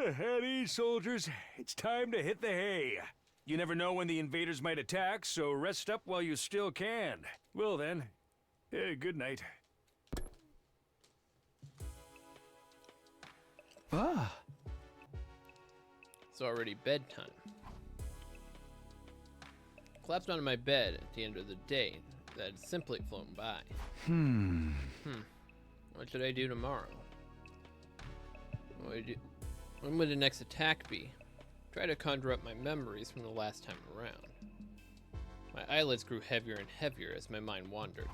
At ease, soldiers. It's time to hit the hay. You never know when the invaders might attack, so rest up while you still can. Well then, good night. Ah. It's already bedtime. Collapsed onto my bed at the end of the day that had simply flown by. What should I do tomorrow? When would the next attack be? Try to conjure up my memories from the last time around. My eyelids grew heavier and heavier as my mind wandered.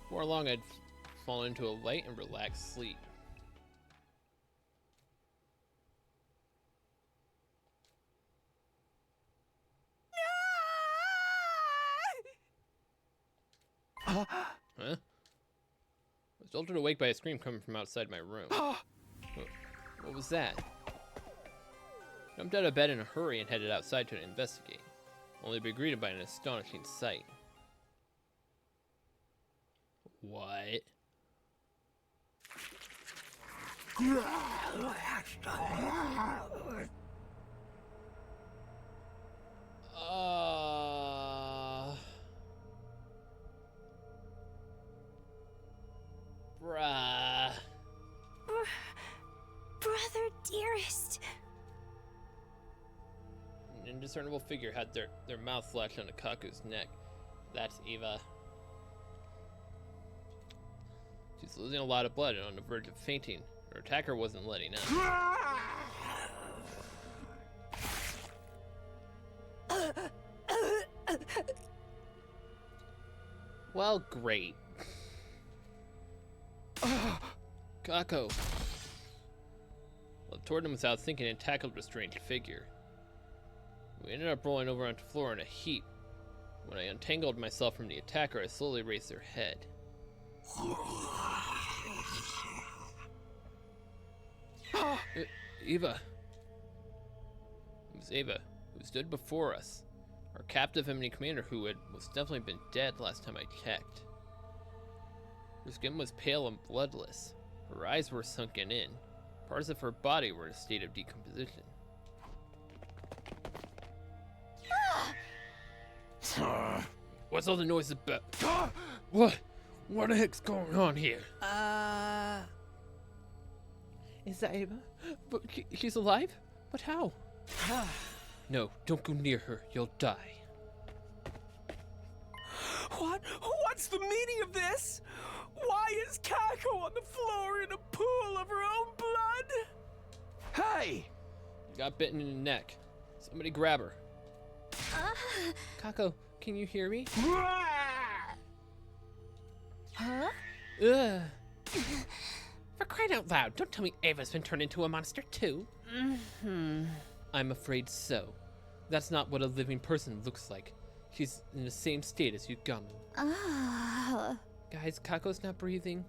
Before long, I'd fallen into a light and relaxed sleep. Huh? I was jolted awake by a scream coming from outside my room. What was that? Jumped out of bed in a hurry and headed outside to investigate, only to be greeted by an astonishing sight. What? Bruh. Brother dearest. An indiscernible figure had their mouth flashed onto Kaku's neck. That's Eva. She's losing a lot of blood and on the verge of fainting. Her attacker wasn't letting up. Well, great. Kako. Leapt toward him without thinking and tackled the strange figure. We ended up rolling over onto the floor in a heap. When I untangled myself from the attacker, I slowly raised their head. Eva. It was Eva, who stood before us. Our captive enemy commander who had most definitely been dead last time I checked. Her skin was pale and bloodless. Her eyes were sunken in. Parts of her body were in a state of decomposition. What's all the noise about? What? What the heck's going on here? Is that Eva? But she's alive? But how? No, don't go near her. You'll die. What? What's the meaning of this? Why is Kako on the floor in a pool of her own blood? Hey! Got bitten in the neck. Somebody grab her. Kako, can you hear me? Huh? Ugh. For crying out loud, don't tell me Ava's been turned into a monster too. I'm afraid so. That's not what a living person looks like. She's in the same state as Yugami. Guys, Kako's not breathing.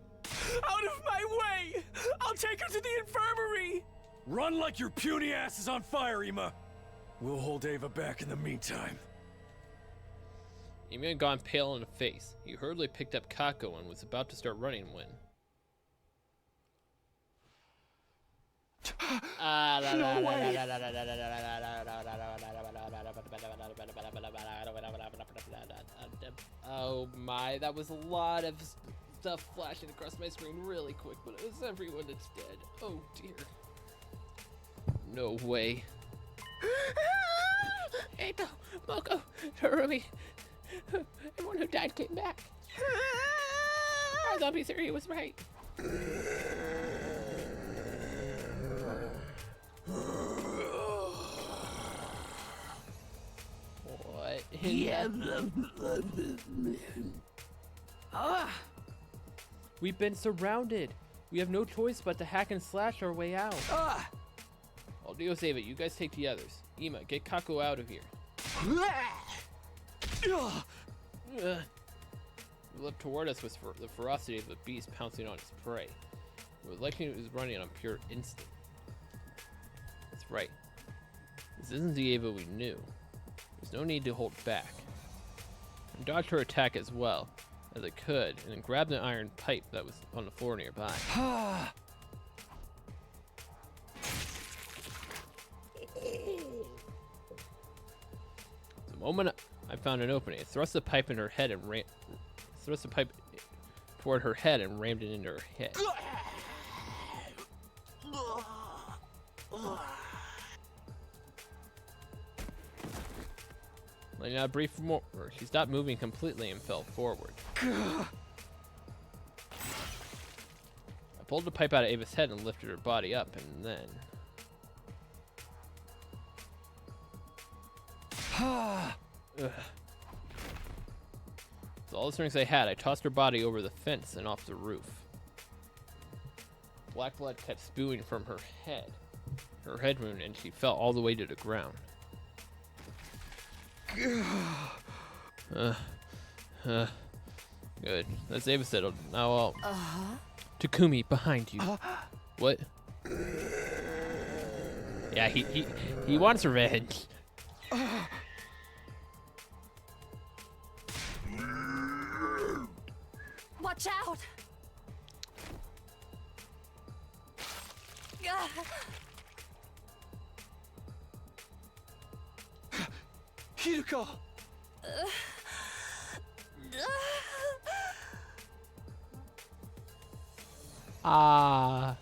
Out of my way! I'll take her to the infirmary! Run like your puny ass is on fire, Ima. We'll hold Ava back in the meantime. Ima had gone pale in the face. He hurriedly picked up Kako and was about to start running when... No way! Oh my, that was a lot of stuff flashing across my screen really quick, but it was everyone that's dead. Oh dear. No way. Eito, Moko, Harumi, everyone who died came back. Our zombie theory was right. What? We've been surrounded. We have no choice but to hack and slash our way out. I'll deal with Ava. You guys take the others. Ima, get Kako out of here. He leapt toward us with the ferocity of a beast pouncing on its prey. It was like he was running on pure instinct. That's right. This isn't the Ava we knew. There's no need to hold back. I dodged her attack as well as I could, and then grabbed an iron pipe that was on the floor nearby. moment I found an opening. I thrust the pipe in her head and thrust the pipe toward her head and rammed it into her head. Letting out a brief more, she stopped moving completely and fell forward. I pulled the pipe out of Ava's head and lifted her body up, and then... Ugh. With all the strength I had, I tossed her body over the fence and off the roof. Black blood kept spewing from her head wound, and she fell all the way to the ground. Good. That's Ava settled. Now I'll... Takumi, behind you. What? Yeah, he wants revenge. Watch out! Hiruko! I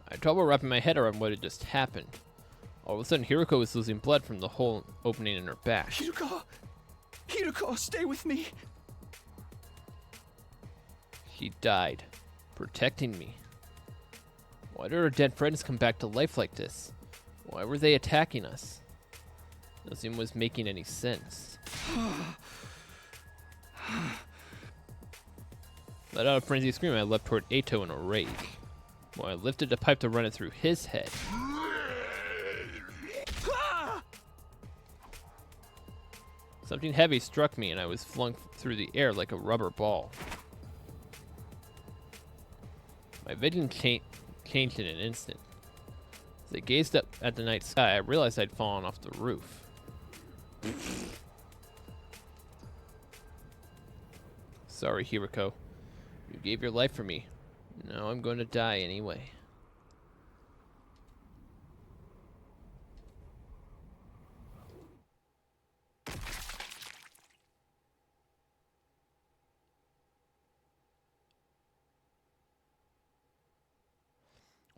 had trouble wrapping my head around what had just happened. All of a sudden, Hiruko was losing blood from the hole opening in her back. Hiruko! Hiruko, stay with me! She died, protecting me. Why did our dead friends come back to life like this? Why were they attacking us? Nothing was making any sense. Let out a frenzied scream, I leapt toward Ato in a rage. While I lifted the pipe to run it through his head. Something heavy struck me and I was flung through the air like a rubber ball. My vision changed in an instant. As I gazed up at the night sky, I realized I'd fallen off the roof. Sorry, Hiruko. You gave your life for me. Now I'm going to die anyway.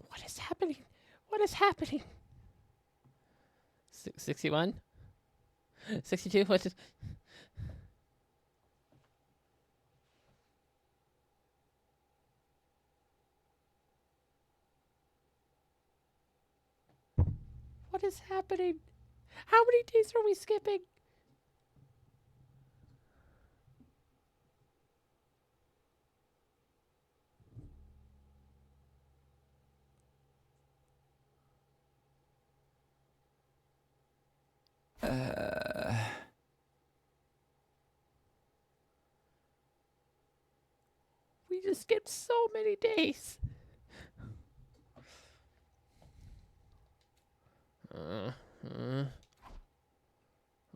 What is happening? What is happening? 61? 62? What is... What is happening? How many days are we skipping? We just skipped so many days. I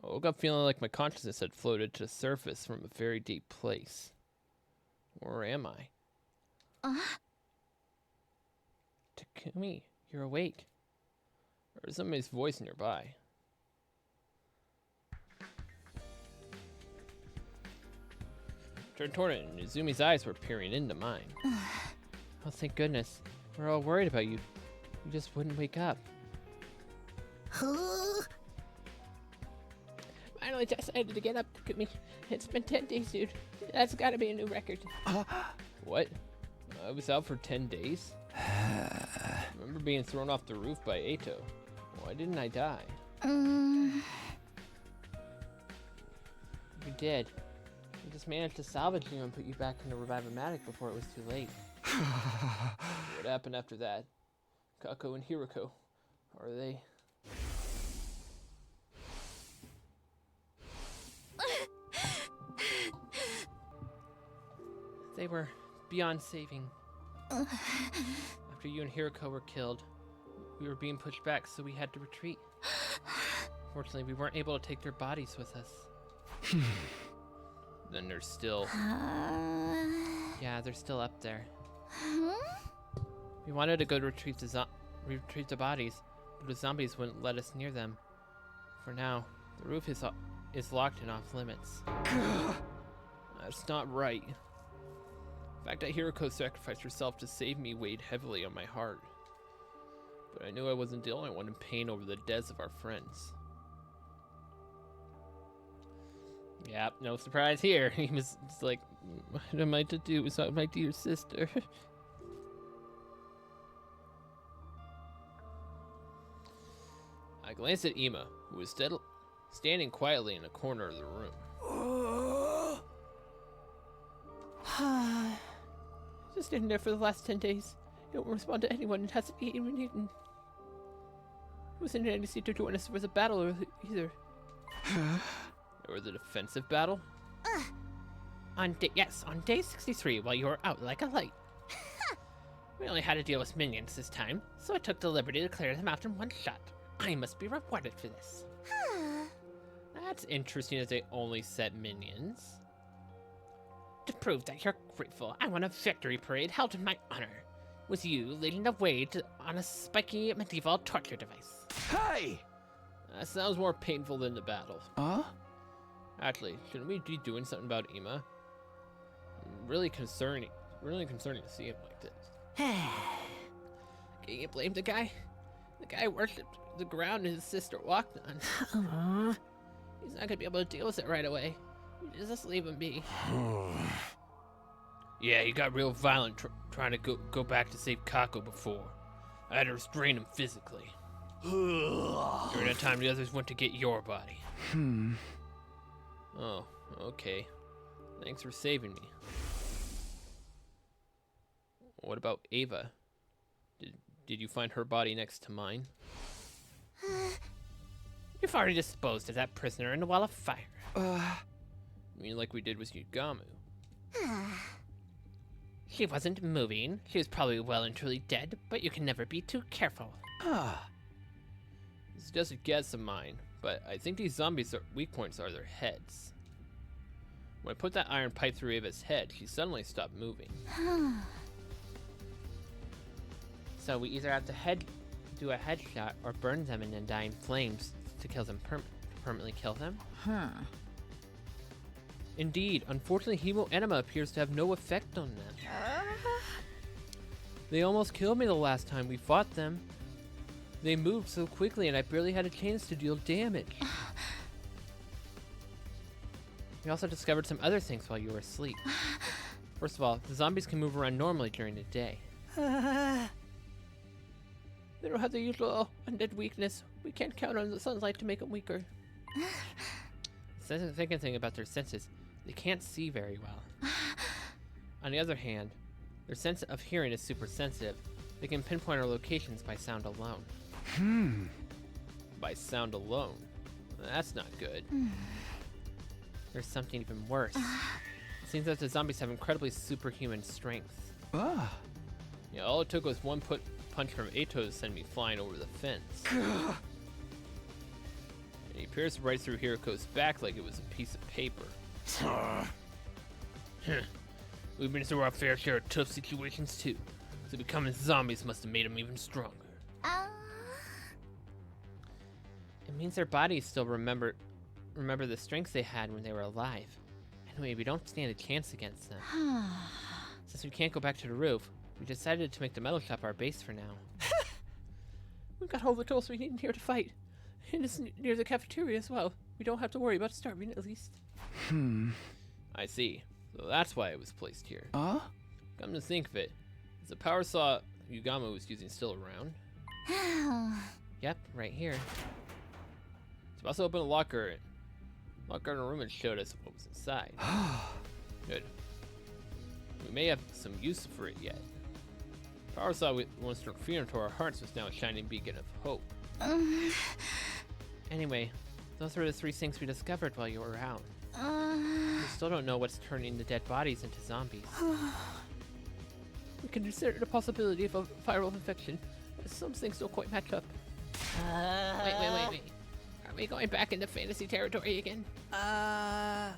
woke up feeling like my consciousness had floated to the surface from a very deep place. Where am I? Takumi, you're awake. Or is somebody's voice nearby? Turned toward it, and Izumi's eyes were peering into mine. Oh, thank goodness. We're all worried about you. You just wouldn't wake up. Finally decided to get up, Takumi. It's been 10 days, dude. That's gotta be a new record. What? I was out for 10 days? I remember being thrown off the roof by Ato. Why didn't I die? You did. We just managed to salvage you and put you back into Revive-O-Matic before it was too late. What happened after that? Kako and Hiruko. Are they... They were beyond saving. After you and Hiruko were killed, we were being pushed back, so we had to retreat. Fortunately, we weren't able to take their bodies with us. Then they're still... Yeah, they're still up there. We wanted to go to retrieve the bodies, but the zombies wouldn't let us near them. For now, the roof is locked and off limits. That's not right. The fact that Hiroko sacrificed herself to save me weighed heavily on my heart. But I knew I wasn't the only one in pain over the deaths of our friends. Yep, no surprise here. He was just like, what am I to do without my dear sister? I glanced at Ima, who was standing quietly in a corner of the room. Just standing there for the last 10 days. You don't respond to anyone and hasn't even eaten. Wasn't in any seat to join us for the battle either. Or the defensive battle? On day 63, while you were out like a light. We only had to deal with minions this time, so I took the liberty to clear them out in one shot. I must be rewarded for this. That's interesting that they only set minions. To prove that you're grateful, I won a victory parade held in my honor, with you leading the way on a spiky medieval torture device. Hey! That sounds more painful than the battle. Actually, shouldn't we be doing something about Ima? Really concerning to see him like this. Can you blame the guy? The guy worshipped the ground his sister walked on. He's not gonna be able to deal with it right away. You just leave him be. Yeah, he got real violent trying to go back to save Kako before. I had to restrain him physically. During that time, the others went to get your body. Oh, okay. Thanks for saving me. What about Ava? Did you find her body next to mine? You've already disposed of that prisoner in a wall of fire. You mean like we did with Yugamu? She wasn't moving. She was probably well and truly dead, but you can never be too careful. This is just a guess of mine, but I think these zombies' weak points are their heads. When I put that iron pipe through Ava's head, she suddenly stopped moving. So we either have to do a headshot or burn them in undying flames to kill them permanently kill them. Indeed, unfortunately, Hemo-Enema appears to have no effect on them. They almost killed me the last time we fought them. They moved so quickly and I barely had a chance to deal damage. We also discovered some other things while you were asleep. First of all, the zombies can move around normally during the day. They don't have the usual undead weakness. We can't count on the sunlight to make them weaker. The second thing about their senses, they can't see very well. On the other hand, their sense of hearing is super sensitive. They can pinpoint our locations by sound alone. By sound alone? That's not good. There's something even worse. It seems that the zombies have incredibly superhuman strength. Yeah, all it took was one punch from Eito to send me flying over the fence. And he pierced right through Hiroko's back like it was a piece of paper. We've been through our fair share of tough situations too, so becoming zombies must have made them even stronger. It means their bodies still remember the strength they had when they were alive. Anyway, we don't stand a chance against them. Since we can't go back to the roof, we decided to make the metal shop our base for now. We've got all the tools we need here to fight. And it's near the cafeteria as well. We don't have to worry about starving, at least. I see. So that's why it was placed here. Come to think of it, is the power saw Yugamu was using still around? Yep, right here. So also open a locker in a room and showed us what was inside. Good. We may have some use for it yet. Power saw we once struck fear into our hearts was now a shining beacon of hope. Anyway, those were the 3 things we discovered while you were out. We still don't know what's turning the dead bodies into zombies. We can consider the possibility of a viral infection, as some things don't quite match up. Wait. Are we going back into fantasy territory again? I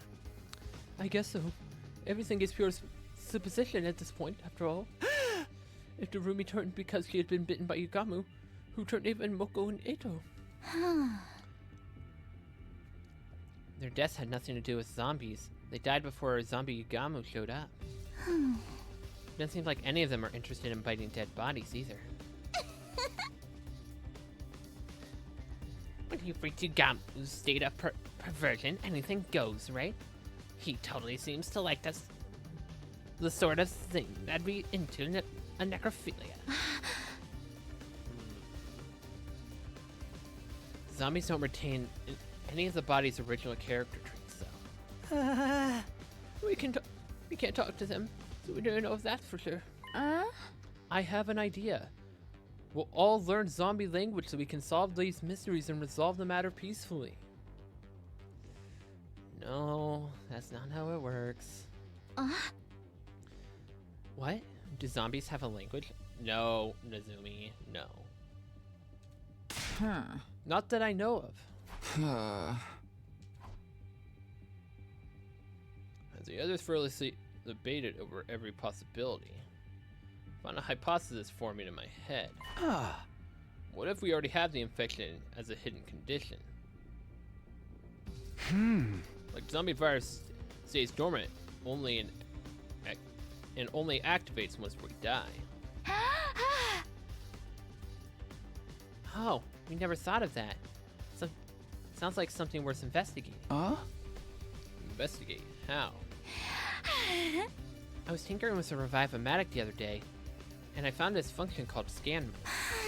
guess so. Everything is pure supposition at this point, after all. If the Rumi turned because she had been bitten by Yugamu, Who turned Eva and Moko and Eto? Their deaths had nothing to do with zombies. They died before zombie Yagamu showed up. Doesn't seem like any of them are interested in biting dead bodies either. When you reach Yagamu's state of perversion, anything goes, right? He totally seems to like the sort of thing that'd be into a necrophilia. Zombies don't retain any of the body's original character traits, though. We can't talk to them, so we don't know if that's for sure. I have an idea. We'll all learn zombie language so we can solve these mysteries and resolve the matter peacefully. No, that's not how it works. What? Do zombies have a language? No, Nazumi, no. Not that I know of. As the others fearlessly debated over every possibility, I found a hypothesis forming in my head. What if we already have the infection as a hidden condition? Like zombie virus stays dormant only and only activates once we die. Oh, we never thought of that. Sounds like something worth investigating. Investigate? How? I was tinkering with a Revive-O-Matic the other day, and I found this function called scan mode.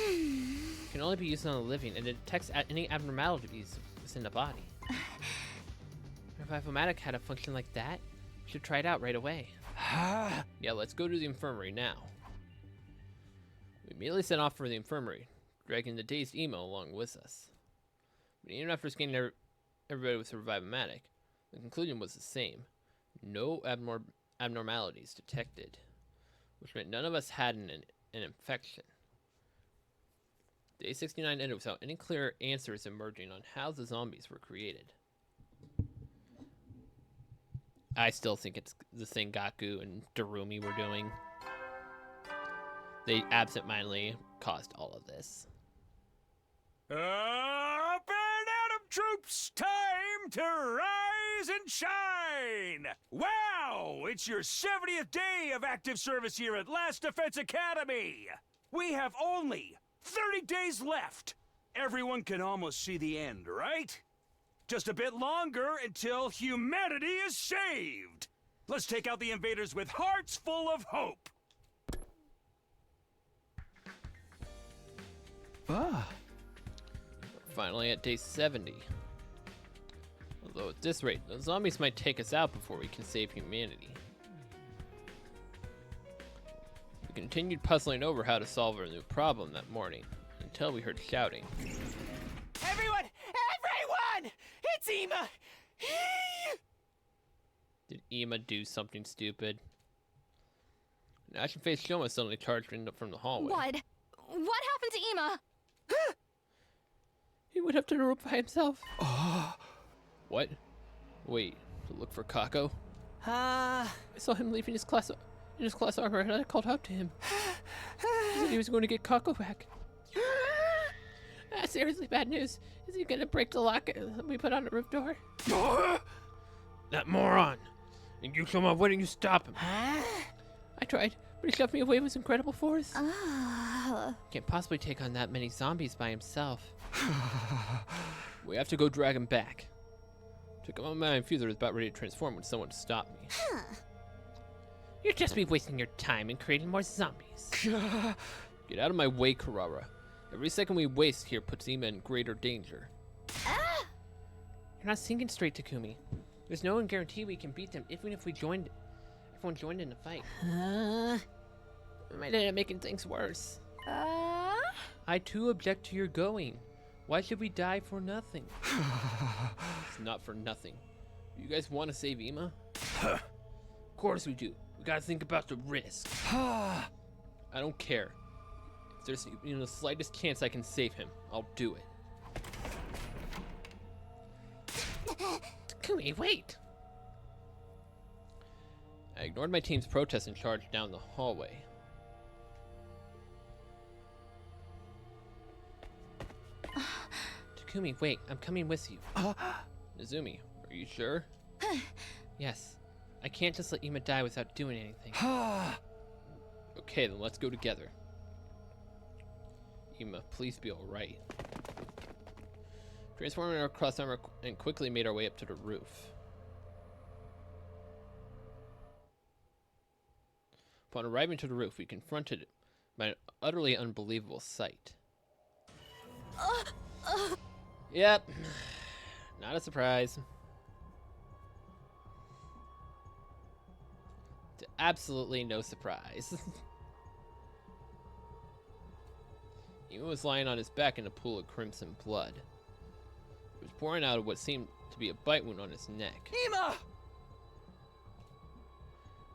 It can only be used on the living, and it detects any abnormalities within the body. Revive-O-Matic had a function like that. We should try it out right away. Yeah, let's go to the infirmary now. We immediately set off for the infirmary, dragging the dazed emo along with us. But even after scanning everybody with Revive-O-Matic, the conclusion was the same. No abnormalities detected, which meant none of us had an infection. Day 69 ended without any clear answers emerging on how the zombies were created. I still think it's the thing Gaku and Darumi were doing. They absentmindedly caused all of this. Up and Atom troops, time to rise and shine! Wow, it's your 70th day of active service here at Last Defense Academy! We have only 30 days left! Everyone can almost see the end, right? Just a bit longer until humanity is saved! Let's take out the invaders with hearts full of hope! Finally at day 70. Although at this rate, the zombies might take us out before we can save humanity. We continued puzzling over how to solve our new problem that morning, until we heard shouting. Everyone! Everyone! It's Ema! Did Ema do something stupid? An ashen-faced Shoma suddenly charged in from the hallway. What? What happened to Ema? He went up to the room by himself. What? Wait, to look for Kako? I saw him leaving his class in his class armor, and I called out to him. He said he was going to get Kako back. Seriously, bad news. Is he gonna break the lock that we put on the roof door? That moron! And you, Shoma, why didn't you stop him? I tried, but he shoved me away with his incredible force. Can't possibly take on that many zombies by himself. We have to go drag him back. Took him on my infuser was about ready to transform when someone stopped me. You'd just be wasting your time and creating more zombies. Get out of my way, Karara. Every second we waste here puts Ema in greater danger. You're not thinking straight, Takumi. There's no guarantee we can beat them, even if everyone joined in the fight. We might end up making things worse. I too object to your going. Why should we die for nothing? It's not for nothing. You guys want to save Ema? Of course we do. We gotta think about the risk. I don't care. If there's even the slightest chance I can save him, I'll do it. Takumi, wait! I ignored my team's protest and charged down the hallway. Takumi, wait, I'm coming with you. Nezumi, are you sure? Yes. I can't just let Ima die without doing anything. Okay, then let's go together. Ima, please be alright. Transforming our cross armor and quickly made our way up to the roof. Upon arriving to the roof, we confronted it by an utterly unbelievable sight. Yep, not a surprise. Absolutely no surprise. He was lying on his back in a pool of crimson blood. It was pouring out of what seemed to be a bite wound on his neck. Ima!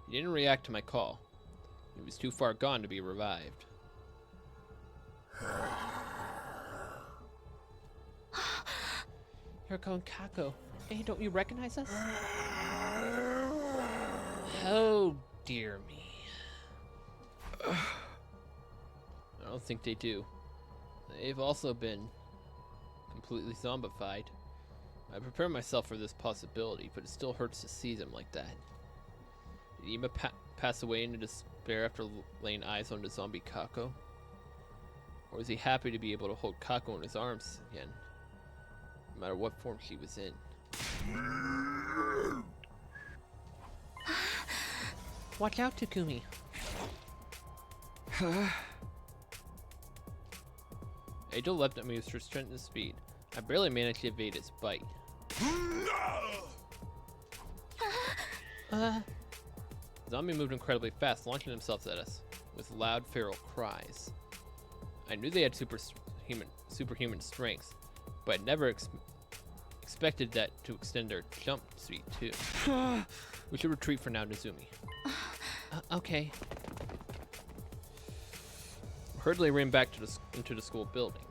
He didn't react to my call. He was too far gone to be revived. Hiroko and Kako. Hey, don't you recognize us? Oh, dear me. I don't think they do. They've also been completely zombified. I prepare myself for this possibility, but it still hurts to see them like that. Did Ima pass away into despair after laying eyes on the zombie Kako? Or is he happy to be able to hold Kako in his arms again, no matter what form she was in? Watch out, Takumi. Angel leapt at me with tremendous speed. I barely managed to evade its bite. The zombie moved incredibly fast, launching themselves at us with loud, feral cries. I knew they had superhuman strength, but I never expected that to extend their jump speed too. We should retreat for now, Nezumi. Okay. Hurriedly ran back to into the school building.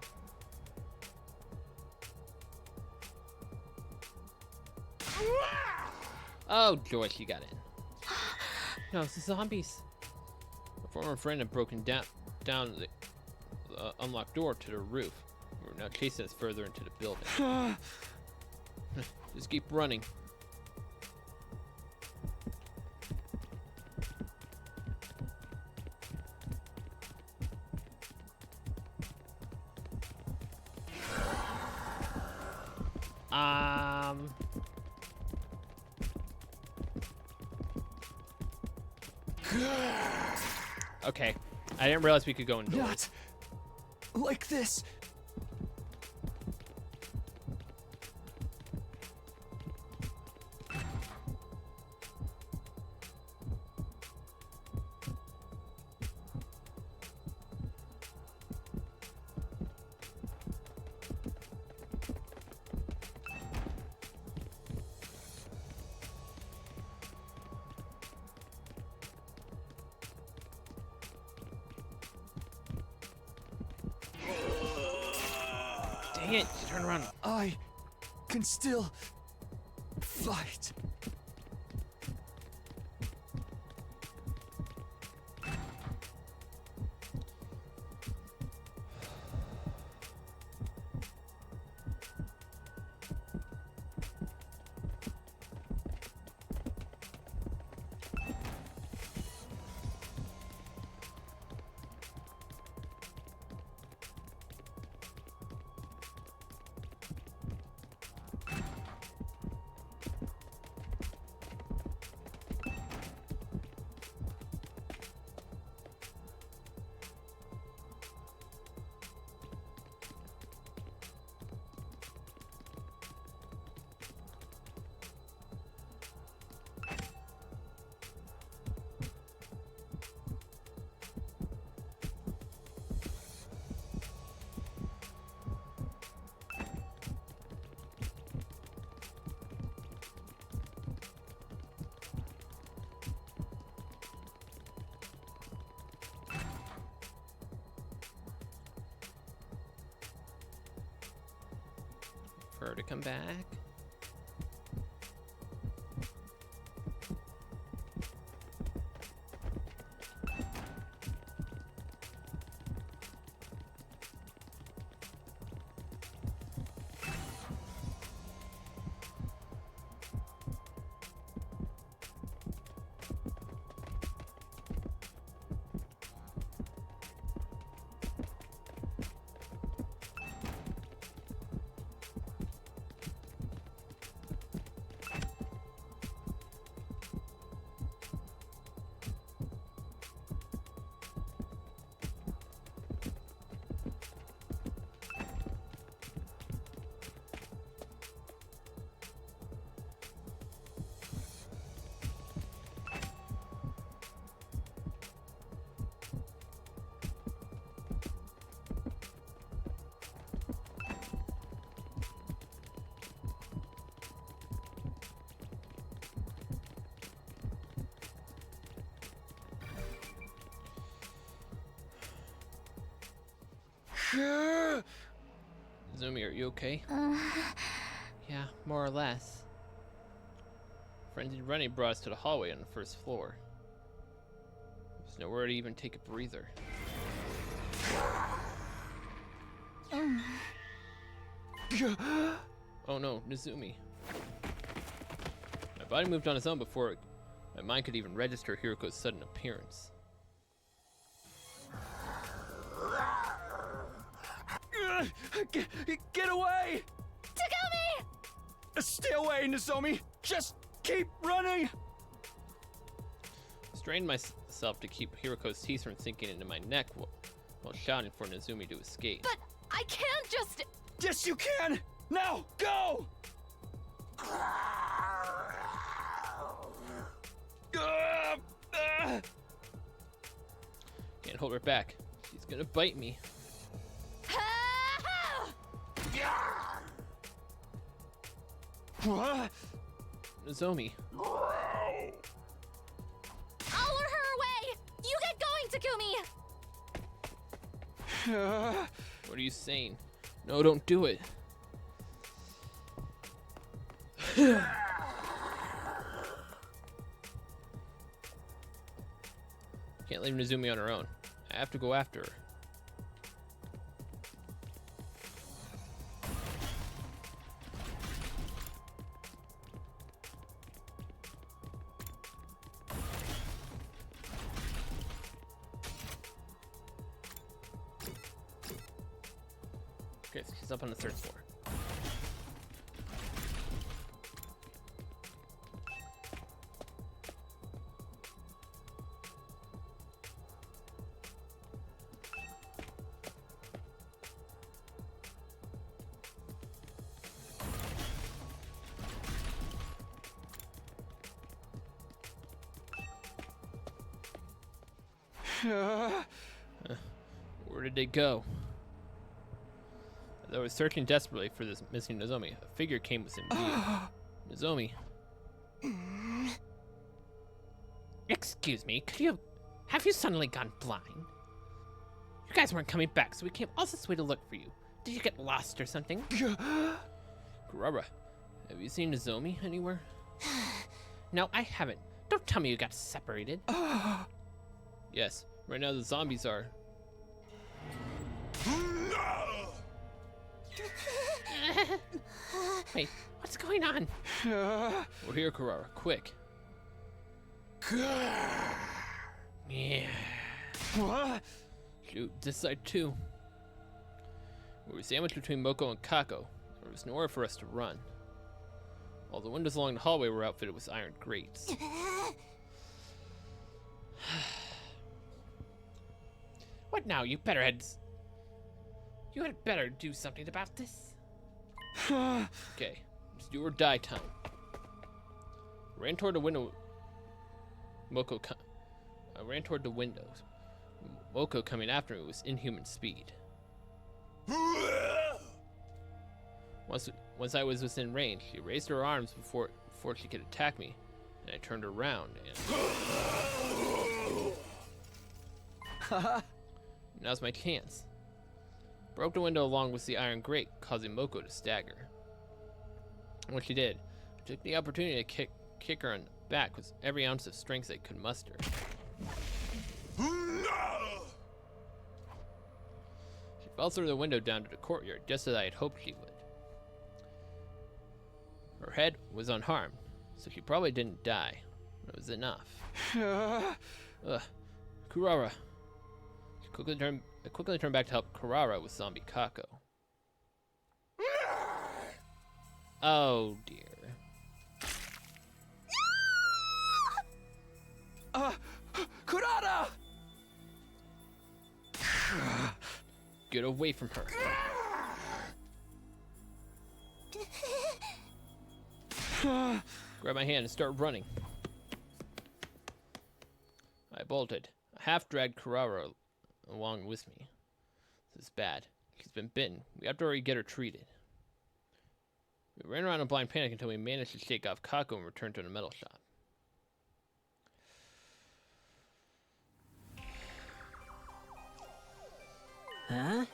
Oh, joy, she got in. No, it's the zombies. A former friend had broken down the unlocked door to the roof. We're now chasing us further into the building. Just keep running. Okay. I didn't realize we could go indoors. Not like this. Dang it, turn around. I can still fight. For her to come back. Zumi, are you okay? Yeah, more or less. Frenzied running brought us to the hallway on the first floor. There's nowhere to even take a breather. Oh no, Nizumi. My body moved on its own before my mind could even register Hiroko's sudden appearance. Get away! Takumi! Stay away, Nozomi! Just keep running! I strained myself to keep Hiroko's teeth from sinking into my neck while shouting for Nizumi to escape. But I can't just... Yes, you can! Now, go! Can't hold her back. She's gonna bite me. What? Nozomi. I'll lure her away! You get going, Takumi! What are you saying? No, don't do it. Can't leave Nizumi on her own. I have to go after her. Okay, so she's up on the third floor. Where did they go? As I was searching desperately for this missing Nozomi, a figure came within view. Nozomi. Excuse me, have you suddenly gone blind? You guys weren't coming back, so we came all this way to look for you. Did you get lost or something? Kurara, have you seen Nozomi anywhere? No, I haven't. Don't tell me you got separated. Yes, right now the zombies are. Wait, what's going on? We're here, Kurara, quick. Yeah. What? Shoot, this side too. We were sandwiched between Moko and Kako. There was nowhere for us to run. All the windows along the hallway were outfitted with iron grates. What now? You had better do something about this. Okay, it's do or die time. Ran toward the window. I ran toward the windows. Moko coming after me was inhuman speed. Once I was within range, she raised her arms before she could attack me, and I turned around and now's my chance. Broke the window along with the iron grate, causing Moko to stagger. And when she did, I took the opportunity to kick her on the back with every ounce of strength I could muster. She fell through the window down to the courtyard, just as I had hoped she would. Her head was unharmed, so she probably didn't die. But it was enough. Ugh. Kurara. I quickly turned back to help Kurara with zombie Kako. Oh dear. Kurara! Get away from her. Grab my hand and start running. I bolted. I half-dragged Kurara along with me. This is bad. She's been bitten. We have to already get her treated. We ran around in blind panic until we managed to shake off Kako and return to the metal shop. Huh?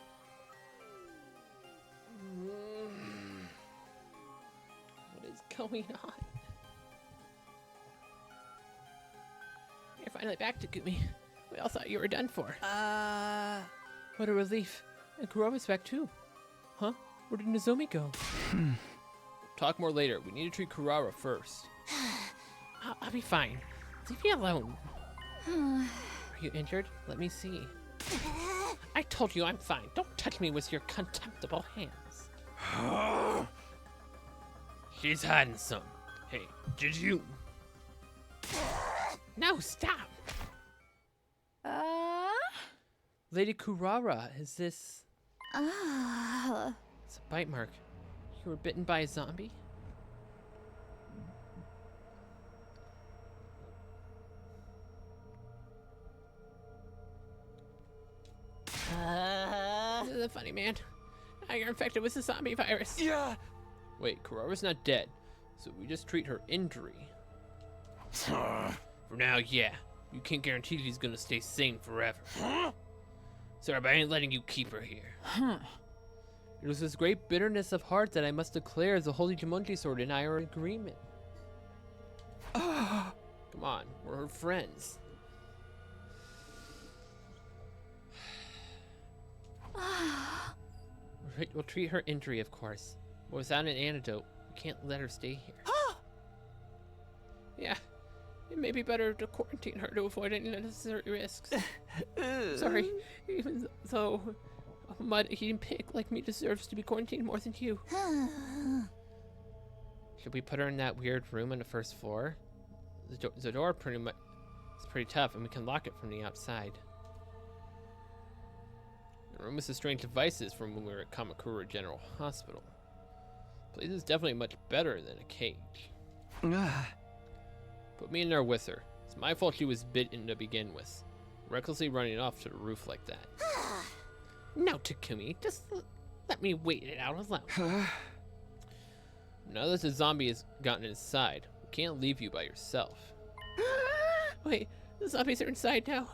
going on? You're finally back, Takumi. We all thought you were done for. What a relief. And Kuroba's back too. Huh? Where did Nozomi go? Talk more later. We need to treat Kurara first. I'll be fine. Leave me alone. Are you injured? Let me see. I told you I'm fine. Don't touch me with your contemptible hands. She's hiding some. Hey, did you? No, stop! Lady Kurara, is this... It's a bite mark. You were bitten by a zombie? This is funny, man. Now you're infected with the zombie virus. Yeah. Wait, Kurara's not dead, so we just treat her injury. For now, yeah. You can't guarantee she's gonna stay sane forever. Sorry, but I ain't letting you keep her here. It was this great bitterness of heart that I must declare the Holy Jumonji Sword and I are in agreement. Come on, we're her friends. We'll treat her injury, of course. But without an antidote, we can't let her stay here. Yeah, it may be better to quarantine her to avoid any unnecessary risks. Sorry, even though a mud-eating pig like me deserves to be quarantined more than you. Should we put her in that weird room on the first floor? The door is pretty tough, and we can lock it from the outside. The room with the strange devices from when we were at Kamakura General Hospital. The place is definitely much better than a cage. Put me in there with her. It's my fault she was bitten to begin with. Recklessly running off to the roof like that. No, Takumi, just let me wait it out alone. Now that the zombie has gotten inside, we can't leave you by yourself. Wait, the zombies are inside now.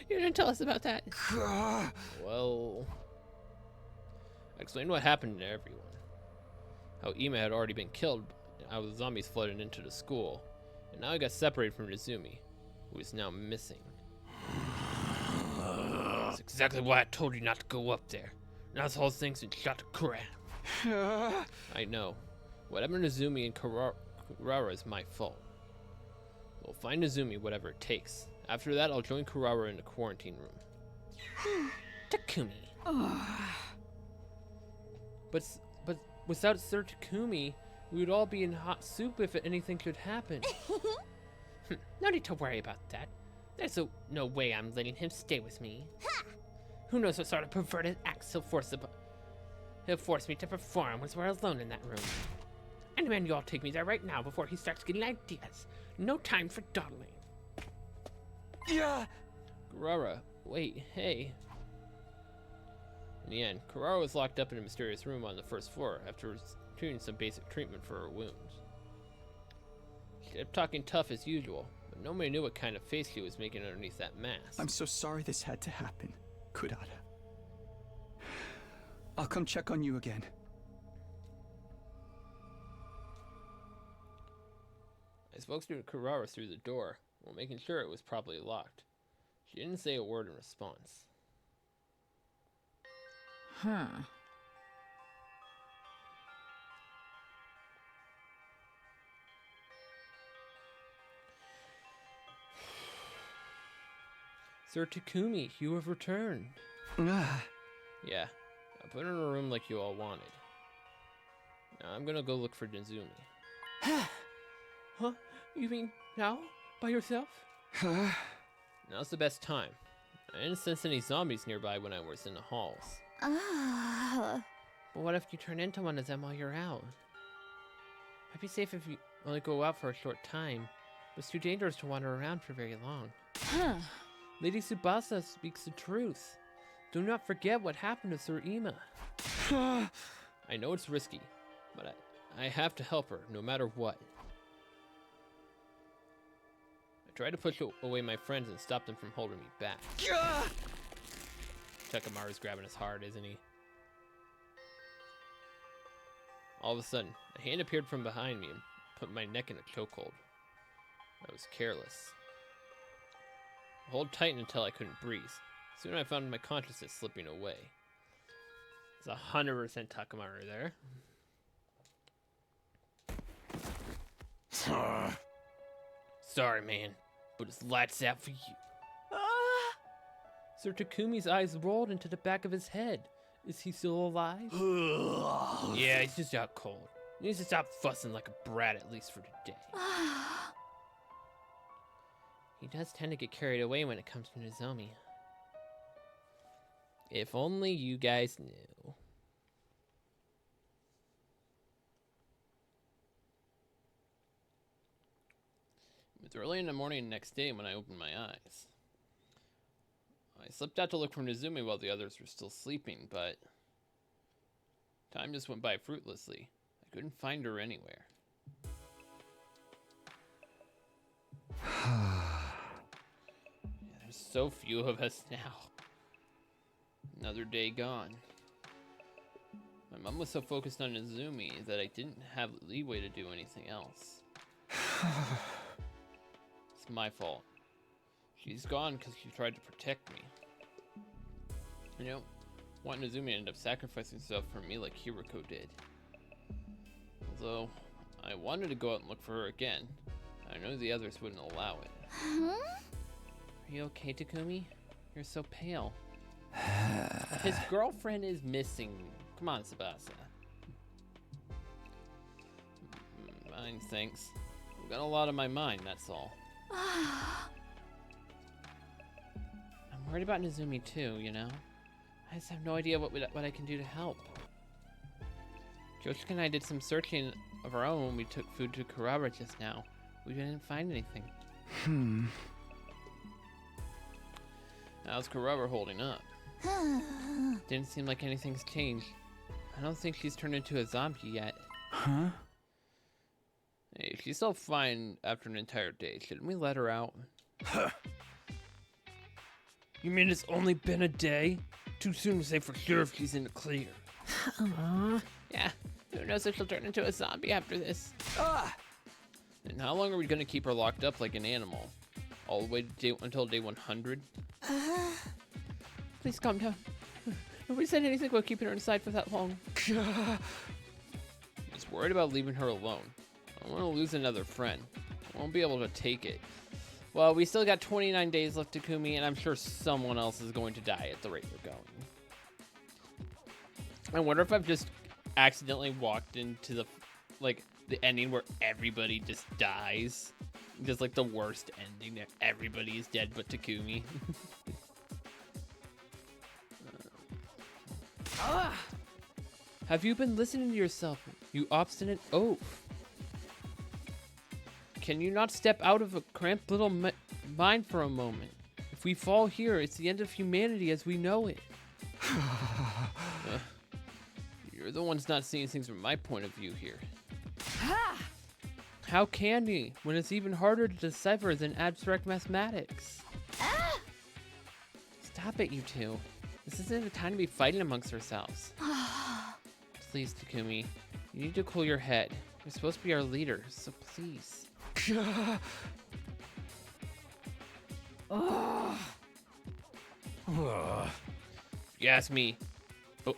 You didn't tell us about that. Well, I explained what happened to everyone. How Ima had already been killed, how the zombies flooded into the school, and now I got separated from Izumi, who is now missing. That's exactly why I told you not to go up there. Now this whole thing's been shot to crap. I know. What happened to Izumi and Kurara is my fault. We'll find Izumi whatever it takes. After that, I'll join Kurara in the quarantine room. Takumi. But without Sir Takumi, we would all be in hot soup if anything should happen. No need to worry about that. There's no way I'm letting him stay with me. Who knows what sort of perverted acts he'll force me to perform once we're alone in that room. I demand you all take me there right now before he starts getting ideas. No time for dawdling. Yeah. Kurara, wait, hey. In the end, Kurara was locked up in a mysterious room on the first floor after receiving some basic treatment for her wounds. She kept talking tough as usual, but nobody knew what kind of face she was making underneath that mask. I'm so sorry this had to happen, Kurara. I'll come check on you again. I spoke to Kurara through the door, while making sure it was properly locked. She didn't say a word in response. Sir Takumi, you have returned. Yeah, I put her in a room like you all wanted. Now I'm gonna go look for Nizumi. Huh? You mean now? By yourself? Now's the best time. I didn't sense any zombies nearby when I was in the halls. But what if you turn into one of them while you're out? I'd be safe if you only go out for a short time. It's too dangerous to wander around for very long. Lady Tsubasa speaks the truth. Do not forget what happened to Sir Ima. I know it's risky, but I have to help her no matter what. I tried to push away my friends and stop them from holding me back. Takamaru's grabbing his heart, isn't he? All of a sudden, a hand appeared from behind me and put my neck in a chokehold. I was careless. The hold tightened until I couldn't breathe. Soon I found my consciousness slipping away. It's 100% Takamaro there. Sorry, man, but it's lights out for you. Ah! Sir Takumi's eyes rolled into the back of his head. Is he still alive? Yeah, he's just out cold. He needs to stop fussing like a brat, at least for today. He does tend to get carried away when it comes to Nozomi. If only you guys knew. It was early in the morning the next day when I opened my eyes. I slipped out to look for Nozomi while the others were still sleeping, but time just went by fruitlessly. I couldn't find her anywhere. There's so few of us now. Another day gone. My mom was so focused on Nozomi that I didn't have leeway to do anything else. It's my fault. She's gone because she tried to protect me. You know, want Nozomi ended up sacrificing himself for me like Hiroko did. Although, I wanted to go out and look for her again. I know the others wouldn't allow it. Are you okay, Takumi? You're so pale. His girlfriend is missing. Come on, Tsubasa. Mine, thanks. I've got a lot on my mind, that's all. I'm worried about Nozomi too, you know? I just have no idea what I can do to help. Joshika and I did some searching of our own when we took food to Kuraba just now. We didn't find anything. How's Kuraba holding up? Didn't seem like anything's changed. I don't think she's turned into a zombie yet. Huh? Hey, she's still fine after an entire day. Shouldn't we let her out? You mean it's only been a day? Too soon to say for sure if she's in the clear. Yeah, who knows if she'll turn into a zombie after this. And how long are we gonna keep her locked up like an animal? All the way to until day 100? Please calm down. Nobody said anything about keeping her inside for that long. I was worried about leaving her alone. I don't want to lose another friend. I won't be able to take it. Well, we still got 29 days left, Takumi, and I'm sure someone else is going to die at the rate we're going. I wonder if I've just accidentally walked into the ending where everybody just dies. Just like the worst ending that everybody is dead but Takumi. Have you been listening to yourself, you obstinate oaf? Can you not step out of a cramped little mind for a moment? If we fall here, it's the end of humanity as we know it. You're the ones not seeing things from my point of view here. How can we, when it's even harder to decipher than abstract mathematics? Stop it, you two. This isn't a time to be fighting amongst ourselves. Please, Takumi, you need to cool your head. You're supposed to be our leader, so please. If you ask me,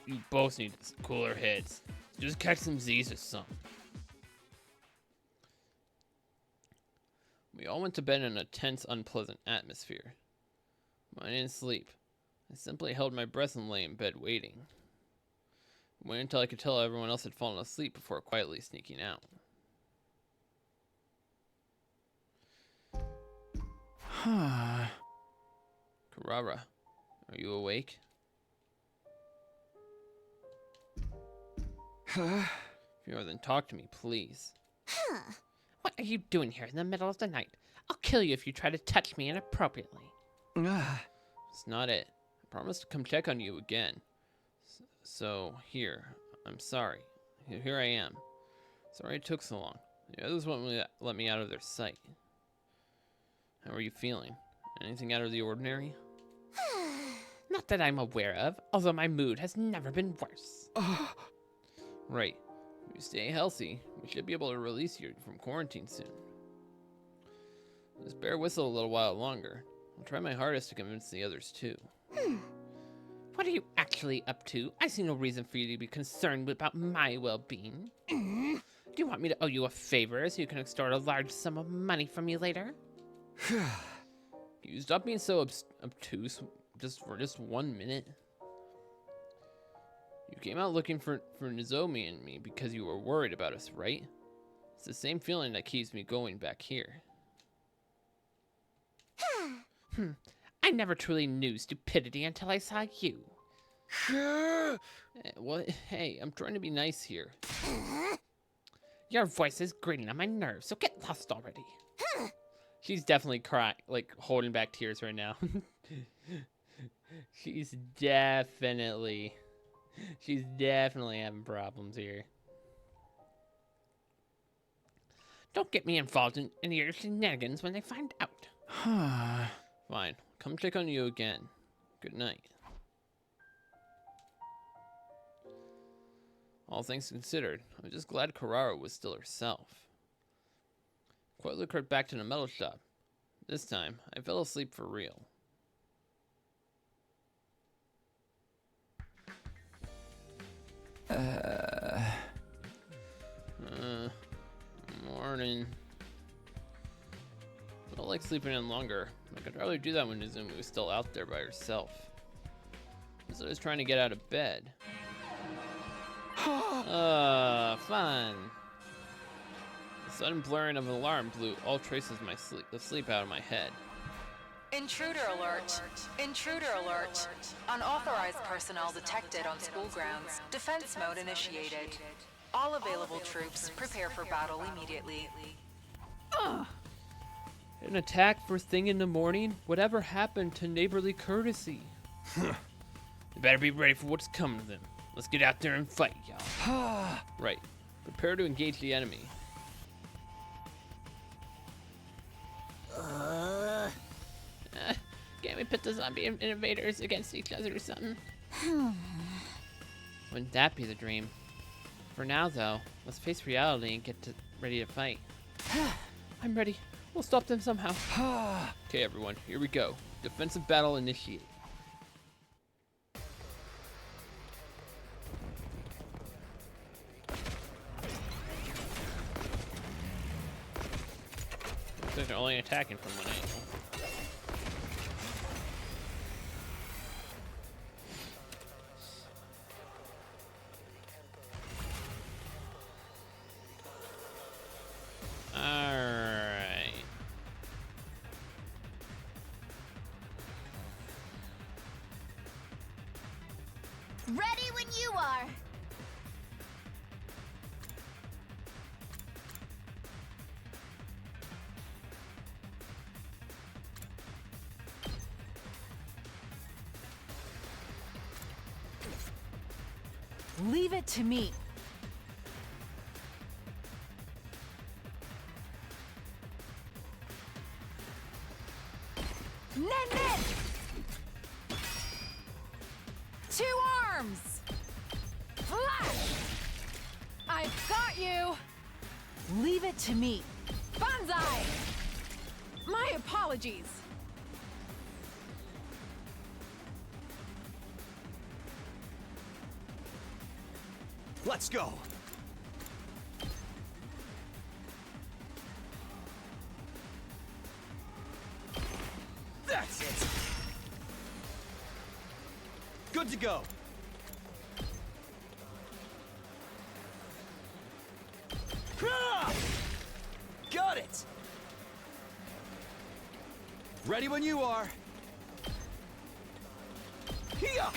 you both need cooler heads. Just catch some Z's or something. We all went to bed in a tense, unpleasant atmosphere. I didn't sleep. I simply held my breath and lay in bed waiting. I waited until I could tell everyone else had fallen asleep before quietly sneaking out. Kurara, are you awake? If you are, then talk to me, please. What are you doing here in the middle of the night? I'll kill you if you try to touch me inappropriately. It's not it. I promised to come check on you again. So, here. I'm sorry. Here I am. Sorry it took so long. The others won't let me out of their sight. How are you feeling? Anything out of the ordinary? Not that I'm aware of, although my mood has never been worse. Right. you stay healthy, we should be able to release you from quarantine soon. Just bear whistle a little while longer. I'll try my hardest to convince the others too. What are you actually up to? I see no reason for you to be concerned about my well-being. Do you want me to owe you a favor so you can extort a large sum of money from me later? You stop being so obtuse for just 1 minute. You came out looking for Nozomi and me because you were worried about us, right? It's the same feeling that keeps me going back here. I never truly knew stupidity until I saw you. What? Hey, I'm trying to be nice here. Your voice is grating on my nerves, so get lost already. She's definitely crying, like holding back tears right now. She's definitely having problems here. Don't get me involved in your shenanigans when they find out. Fine, come check on you again. Good night. All things considered, I'm just glad Karara was still herself. Quietly crept back to the metal shop. This time, I fell asleep for real. Morning. I don't like sleeping in longer. I could hardly do that when Nozomi was still out there by herself. So I was trying to get out of bed. Fun. The sudden blaring of an alarm blew all traces of sleep out of my head. Intruder alert! Intruder alert! Unauthorized personnel detected on school grounds. Defense mode initiated. All available troops prepare for battle immediately. An attack first thing in the morning? Whatever happened to neighborly courtesy? You better be ready for what's coming to them. Let's get out there and fight, y'all. Right. Prepare to engage the enemy. Can't we pit the zombie invaders against each other or something? Wouldn't that be the dream? For now, though, let's face reality and get ready to fight. I'm ready. We'll stop them somehow. Okay, everyone, here we go. Defensive battle initiate. Looks like they're only attacking from one angle. Alright. Ready when you are. Leave it to me. Nen! Two arms! Flash! I've got you! Leave it to me. Banzai! My apologies. Let's go. That's it. Good to go. Ah! Got it. Ready when you are. Here.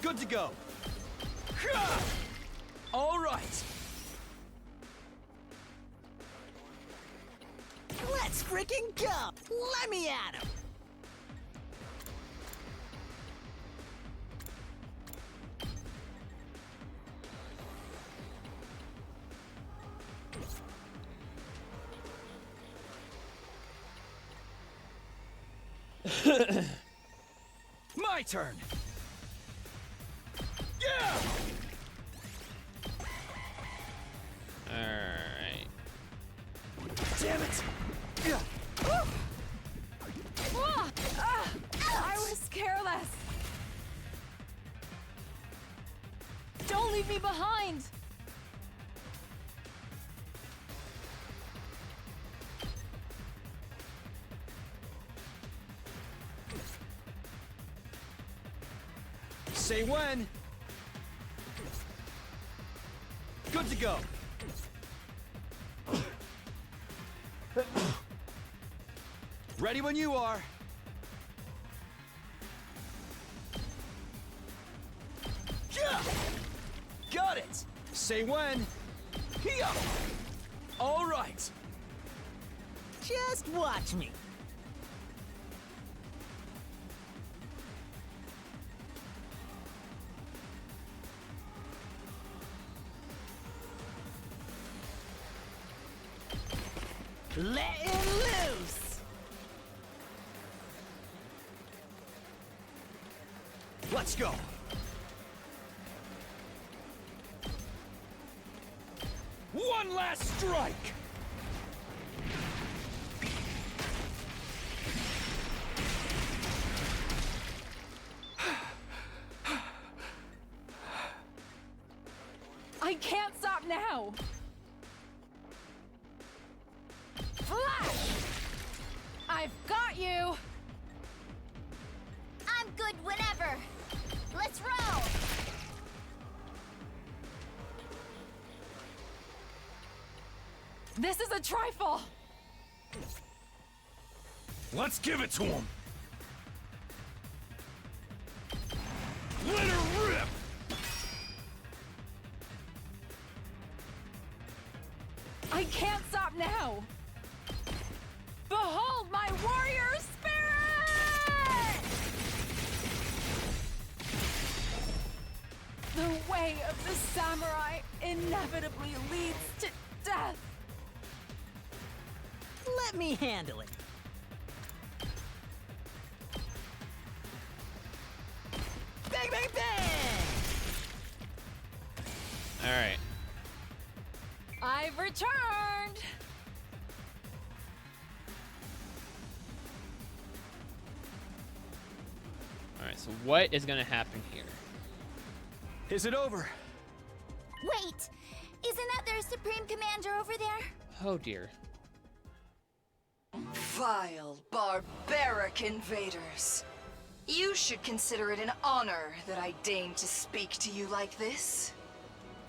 Good to go. All right. Let's freaking go. Let me at him. My turn. Don't leave me behind! Say when. Good to go. Ready when you are. Yeah! Got it! Say when. Here! All right. Just watch me. Letting loose! Let's go. One last strike! I can't stop now! Flash! I've got you! I'm good whenever. Let's roll. This is a trifle! Let's give it to him! Let her rip! I can't stop now! Behold my warrior spirit! The way of the samurai inevitably leads to death. Let me handle it. Bang, bang, bang! Alright. I've returned! Alright, so what is gonna happen here? Is it over? Wait, isn't that their Supreme Commander over there? Oh dear. Vile, barbaric invaders. You should consider it an honor that I deign to speak to you like this.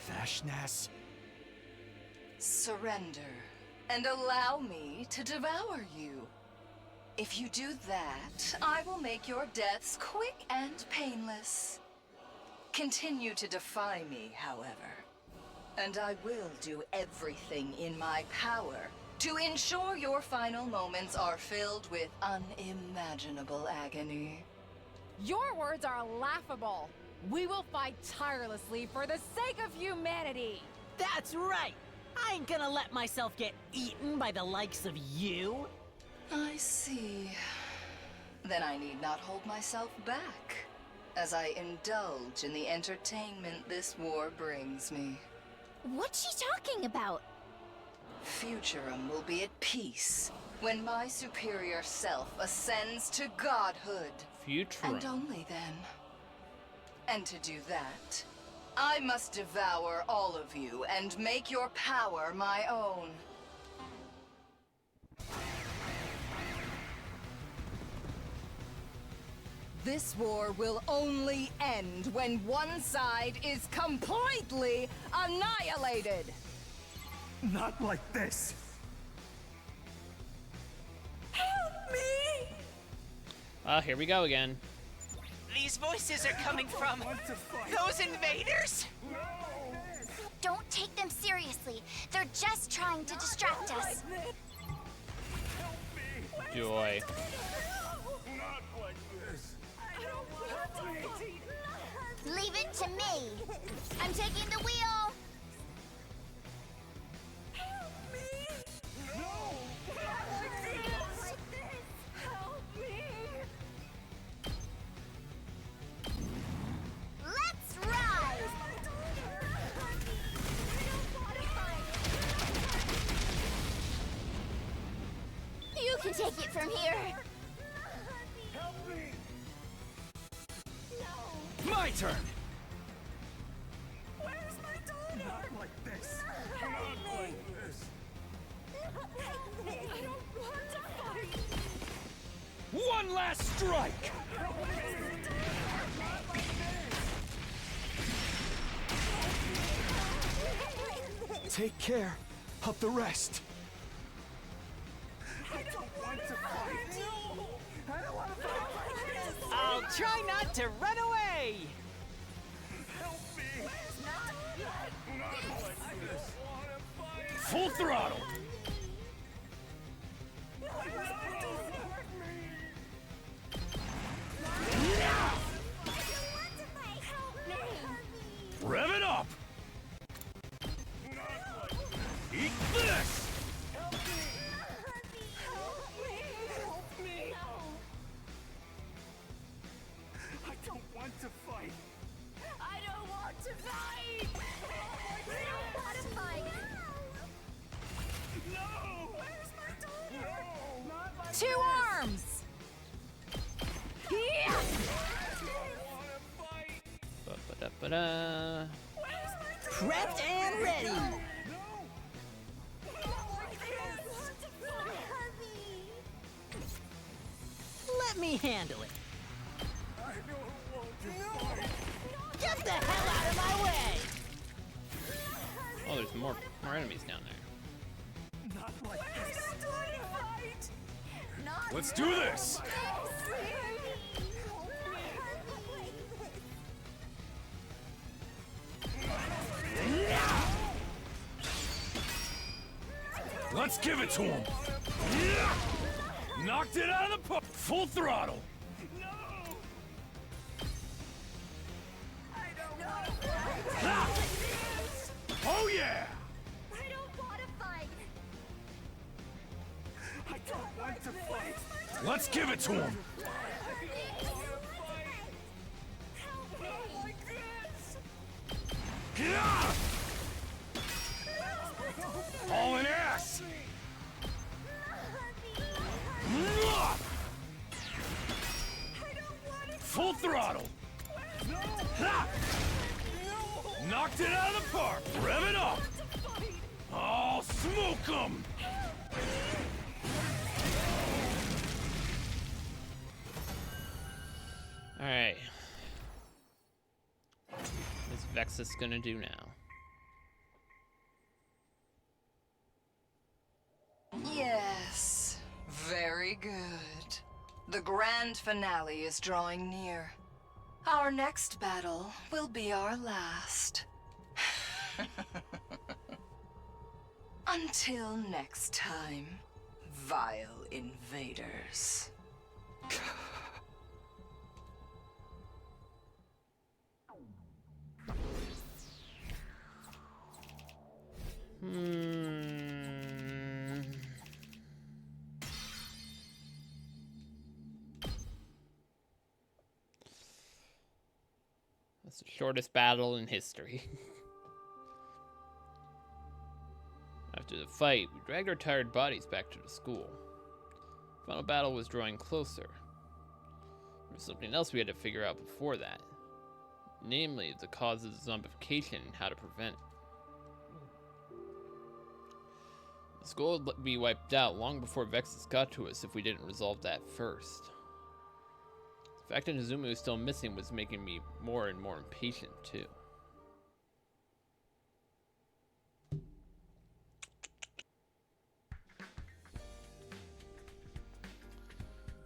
Vashnas. Surrender, and allow me to devour you. If you do that, I will make your deaths quick and painless. Continue to defy me, however, and I will do everything in my power to ensure your final moments are filled with unimaginable agony. Your words are laughable. We will fight tirelessly for the sake of humanity. That's right! I ain't gonna let myself get eaten by the likes of you. I see. Then I need not hold myself back, as I indulge in the entertainment this war brings me. What's she talking about? Futurum will be at peace when my superior self ascends to godhood. Futurum. And only then. And to do that, I must devour all of you and make your power my own. This war will only end when one side is completely annihilated. Not like this. Help me! Ah, here we go again. These voices are coming from those invaders? Don't take them seriously. They're just trying to distract us. Joy. Leave it to me. I'm taking the wheel. Let's ride. You can take it from here. My turn. One last strike! Take care of the rest. I'll try not to run away! Full throttle! Rev it up! Eat this! I don't want to fight. I don't want to fight! I don't want to fight! No! Where's my daughter? No! Not like Two arms! Yeah! Ba-ba-da-ba-da. Prepped and ready! Let me handle it. Get the hell out of my way! Oh, there's more enemies down there. Not like this. Let's do this! Let's give it to him! Knocked it out of the park! Full throttle! Ha! Oh yeah! I don't want to fight. I don't want to fight. Let's give it to him! Gah! All in ass! Full throttle! Ha! Knocked it out of the park! Rev it up! Oh, smoke 'em! Alright. What's Vexus gonna do now? Yes, very good. The grand finale is drawing near. Our next battle will be our last. Until next time, vile invaders. That's the shortest battle in history. After the fight, we dragged our tired bodies back to the school. The final battle was drawing closer. There was something else we had to figure out before that. Namely, the causes of zombification and how to prevent it. The school would be wiped out long before Vexus got to us if we didn't resolve that first. The fact that Izumi was still missing was making me more and more impatient, too.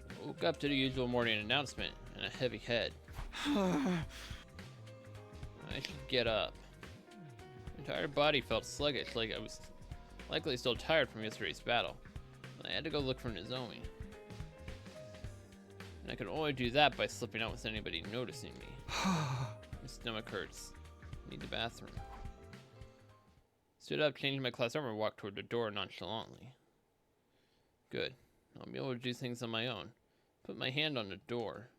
I woke up to the usual morning announcement and a heavy head. I should get up. My entire body felt sluggish, like I was likely still tired from yesterday's battle. I had to go look for Nozomi. And I could only do that by slipping out without anybody noticing me. My stomach hurts. Need the bathroom. Stood up, changed my class armor, and walked toward the door nonchalantly. Good. I'll be able to do things on my own. Put my hand on the door.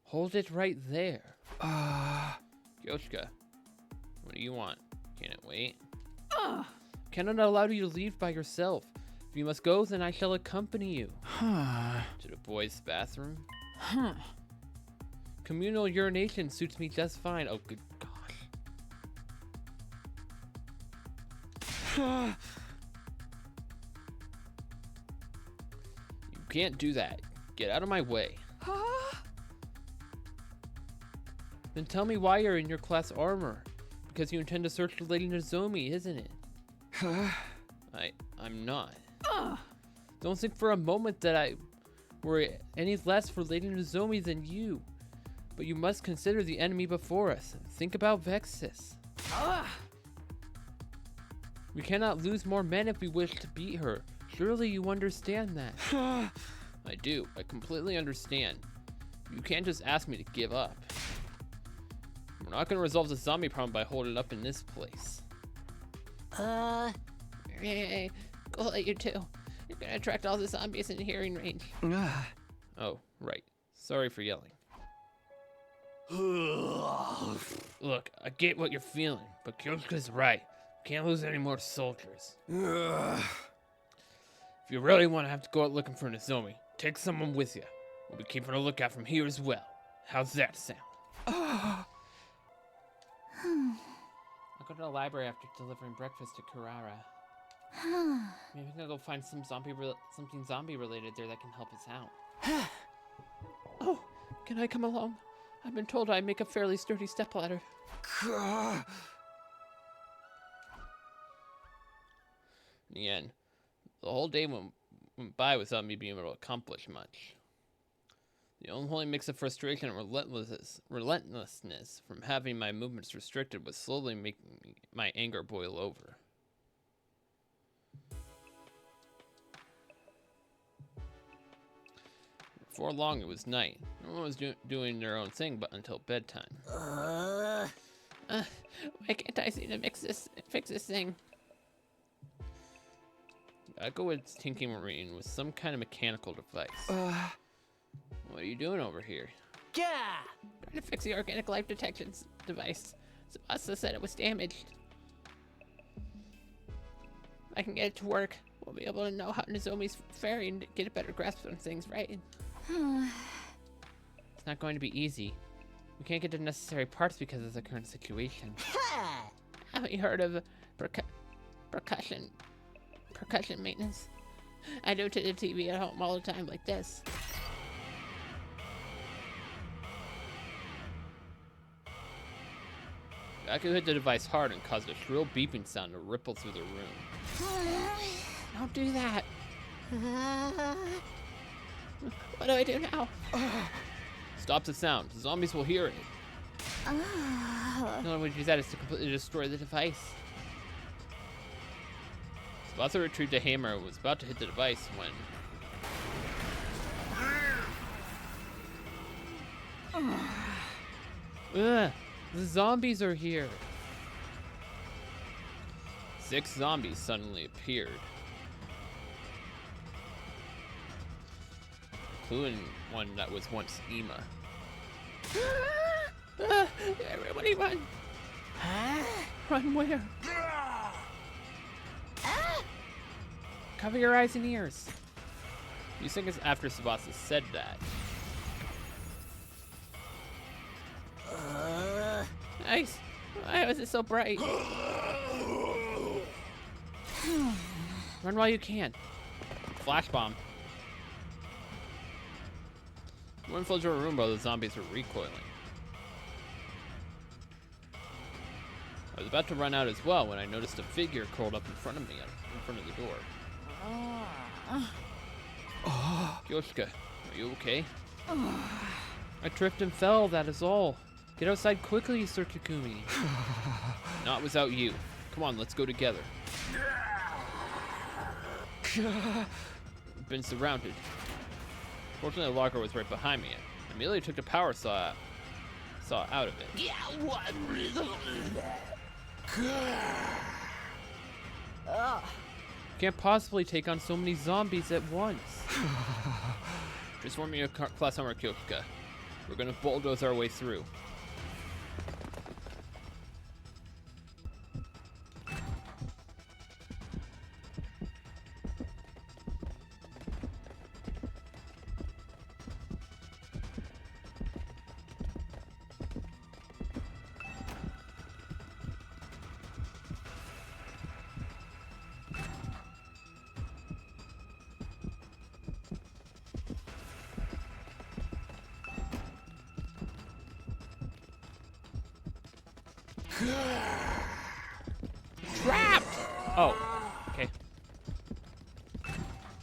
Hold it right there. Yoshika, what do you want? Can it wait? Cannot allow you to leave by yourself. If you must go, then I shall accompany you. To the boys' bathroom? Communal urination suits me just fine. Oh, good gosh. You can't do that. Get out of my way. Then tell me why you're in your class armor. Because you intend to search for Lady Nozomi, isn't it? I'm not. Don't think for a moment that I were any less for Lady Nozomi than you. But you must consider the enemy before us. Think about Vexus. We cannot lose more men if we wish to beat her. Surely you understand that. I do. I completely understand. You can't just ask me to give up. We're not going to resolve the zombie problem by holding it up in this place. Hey, go let you two. You're gonna attract all the zombies in hearing range. Oh, right. Sorry for yelling. Look, I get what you're feeling, but Kyosuke's right. We can't lose any more soldiers. If you really want to have to go out looking for Nozomi, take someone with you. We'll be keeping a lookout from here as well. How's that sound? I'll go to the library after delivering breakfast to Kurara. Maybe we can go find something zombie related there that can help us out. Oh, can I come along? I've been told I make a fairly sturdy stepladder. In the end, the whole day went by without me being able to accomplish much. The only mix of frustration and relentlessness from having my movements restricted was slowly making my anger boil over. Before long, it was night. Everyone was doing their own thing, but until bedtime. Why can't I seem to fix this thing? Echo was tinkering with some kind of mechanical device. What are you doing over here? Yeah. Trying to fix the organic life detection device. Tsubasa said it was damaged. If I can get it to work, we'll be able to know how Nozomi's faring and get a better grasp on things, right? It's not going to be easy. We can't get the necessary parts because of the current situation. Haven't you heard of percussion maintenance? I do it to the TV at home all the time like this. Echo hit the device hard and caused a shrill beeping sound to ripple through the room. Don't do that. What do I do now? Stop the sound. The zombies will hear it. The only way to do that is to completely destroy the device. Tsubasa retrieved a hammer and was about to hit the device when... Ugh, the zombies are here. 6 zombies suddenly appeared, including one that was once Ima. Everybody run! Run where? Cover your eyes and ears. You think it's after Tsubasa said that. Nice. Why was it so bright? Run while you can. Flash bomb. One fell to a room while the zombies were recoiling. I was about to run out as well when I noticed a figure curled up in front of me, in front of the door. Kyosuke, are you okay? I tripped and fell, that is all. Get outside quickly, Sir Takumi. Not without you. Come on, let's go together. I've been surrounded. Fortunately, the locker was right behind me. I immediately took the power saw out of it. Can't possibly take on so many zombies at once. Just form your class armor, Kyosuke. We're gonna bulldoze our way through. Trapped! Oh, okay.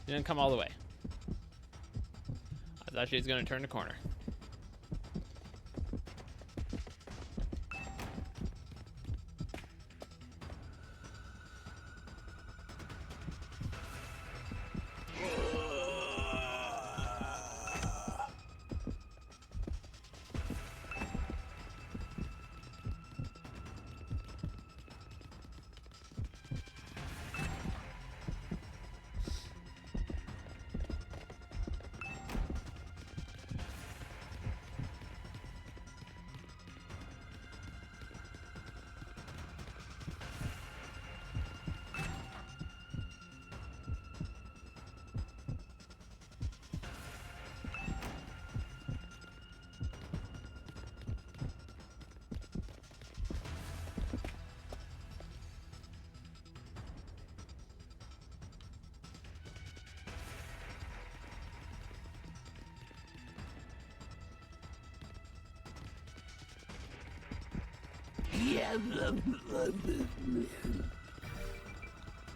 Didn't come all the way. I thought she was gonna turn the corner.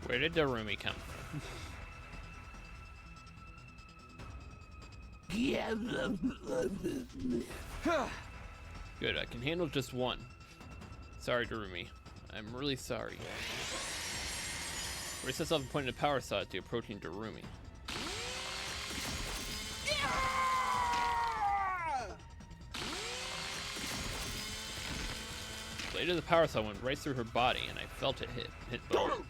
Where did Darumi come from? Good, I can handle just one. Sorry, Darumi. I'm really sorry. Brace yourself and point the power saw at the approaching Darumi. The blade of the power saw went right through her body, and I felt it hit bone.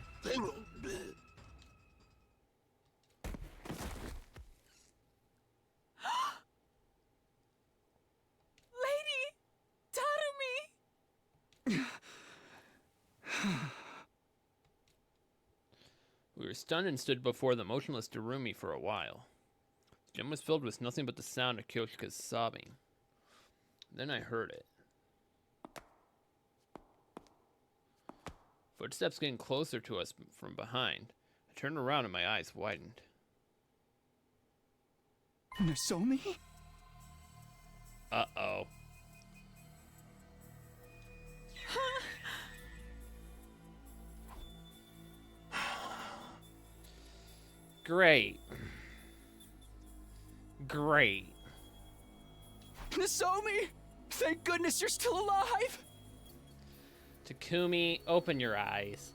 We were stunned and stood before the motionless Darumi for a while. The gym was filled with nothing but the sound of Kyoshika's sobbing. Then I heard it. Footsteps getting closer to us from behind. I turned around and my eyes widened. Nozomi? Uh-oh. Great. Great. Nozomi! Thank goodness you're still alive! Takumi, open your eyes.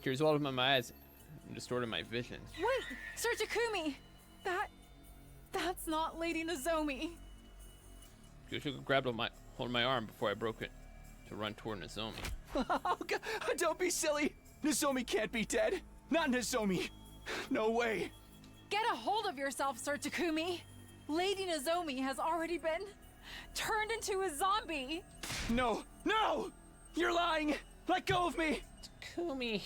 Tears welled up my eyes and distorted my vision. Wait, Sir Takumi! That's not Lady Nozomi. Kyoshiko grabbed hold of my arm before I broke it to run toward Nozomi. Oh, God, don't be silly! Nozomi can't be dead! Not Nozomi! No way! Get a hold of yourself, Sir Takumi! Lady Nozomi has already been turned into a zombie! No! No! You're lying! Let go of me! Takumi.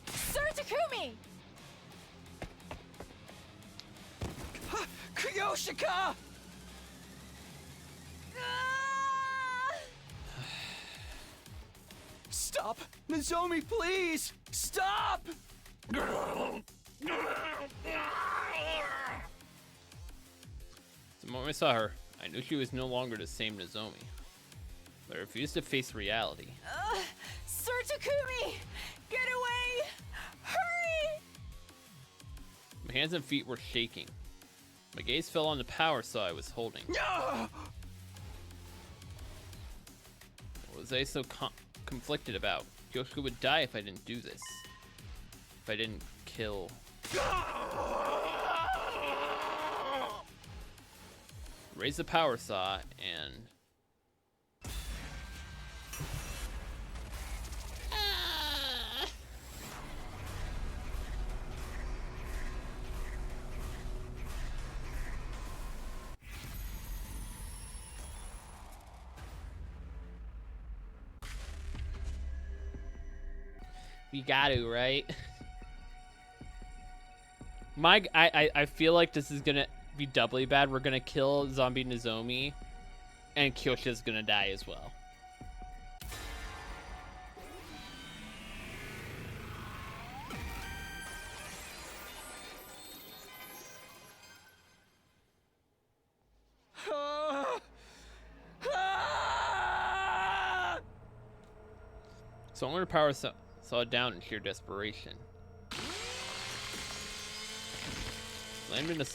Sir Takumi! Kyoshika! Stop! Nozomi, please! Stop! The moment I saw her, I knew she was no longer the same Nozomi. But I refused to face reality. Sir Takumi! Get away! Hurry! My hands and feet were shaking. My gaze fell on the power saw I was holding. What was I so conflicted about? Kyoshiko would die if I didn't do this. If I didn't kill. Raise the power saw and... We got to, right? I feel like this is gonna be doubly bad. We're gonna kill zombie Nozomi, and Kyosha's gonna die as well. So I'm gonna power saw down in sheer desperation. Slammed into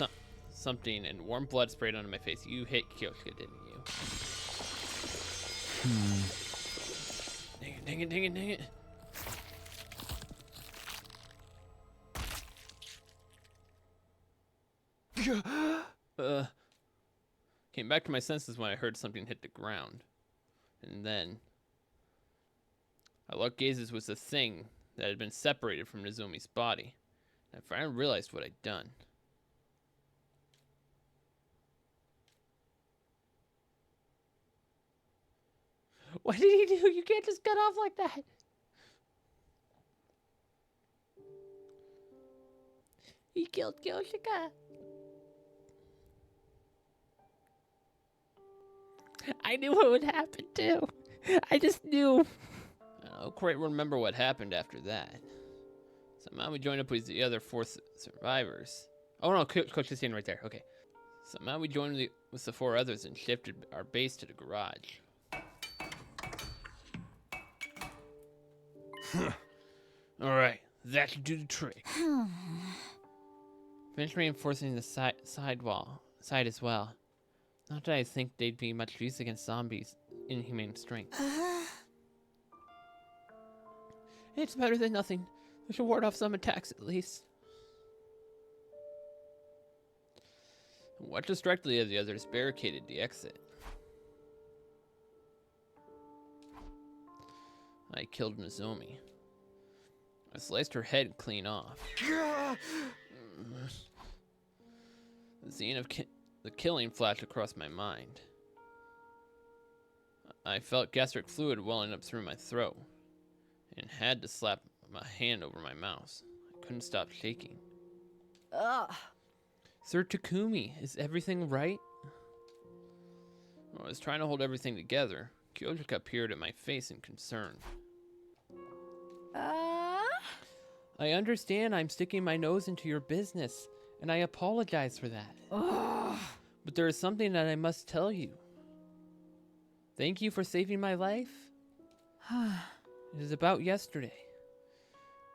something and warm blood sprayed onto my face. You hit Kyoshika, didn't you? Dang it, dang it, dang it, dang it. Came back to my senses when I heard something hit the ground. And then I locked gazes with the thing that had been separated from Nozomi's body. I finally realized what I'd done. What did he do? You can't just cut off like that. He killed Kyoshika. I knew what would happen too. I just knew. I don't quite remember what happened after that. Somehow we joined up with the other 4 survivors. Oh no, Coach is standing right there. Okay. Somehow we joined with the 4 others and shifted our base to the garage. Alright, that should do the trick. Finish reinforcing the side as well. Not that I think they'd be much use against zombies' inhumane strength. It's better than nothing. We should ward off some attacks at least. Watch us directly as the others barricaded the exit. I killed Nozomi. I sliced her head clean off. The scene of the killing flashed across my mind. I felt gastric fluid welling up through my throat and had to slap my hand over my mouth. I couldn't stop shaking. Ugh. Sir Takumi, is everything right? While I was trying to hold everything together, Kyoshika appeared at my face in concern. I understand I'm sticking my nose into your business, and I apologize for that. But there is something that I must tell you. Thank you for saving my life. It is about yesterday.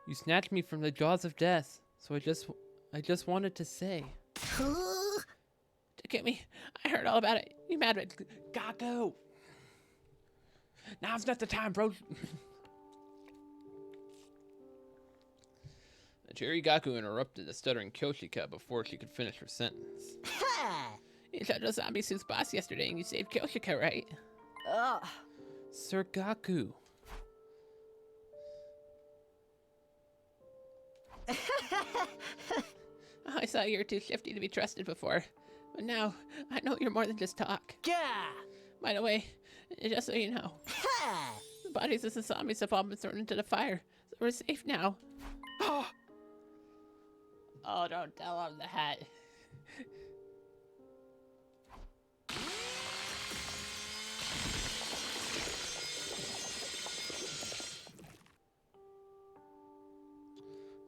You snatched me from the jaws of death, so I just wanted to say. Takumi, I heard all about it. You mad at Gaku? Now's not the time, bro. Cherry Gaku interrupted the stuttering Kyoshika before she could finish her sentence. You shot the zombie suit's boss yesterday and you saved Kyoshika, right? Ugh. Sir Gaku. I saw you were too shifty to be trusted before, but now I know you're more than just talk. Gah! By the way, just so you know, the bodies of the zombies have all been thrown into the fire, so we're safe now. Oh, don't tell him that.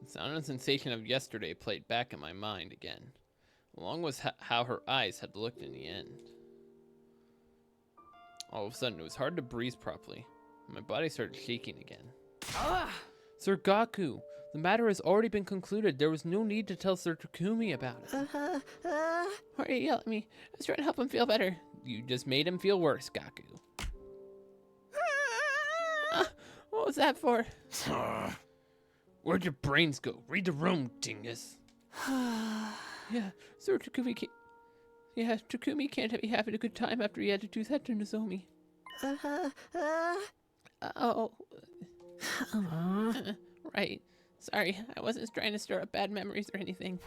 The sound and sensation of yesterday played back in my mind again, along with how her eyes had looked in the end. All of a sudden, it was hard to breathe properly. My body started shaking again. Sir Gaku, the matter has already been concluded. There was no need to tell Sir Takumi about it. Why are you yelling at me? I was trying to help him feel better. You just made him feel worse, Gaku. What was that for? Where'd your brains go? Read the room, dingus. Yeah, Sir Takumi can't... Yeah, Takumi can't be having a good time after he had to do that to Nozomi. Oh. Right. Sorry, I wasn't trying to stir up bad memories or anything.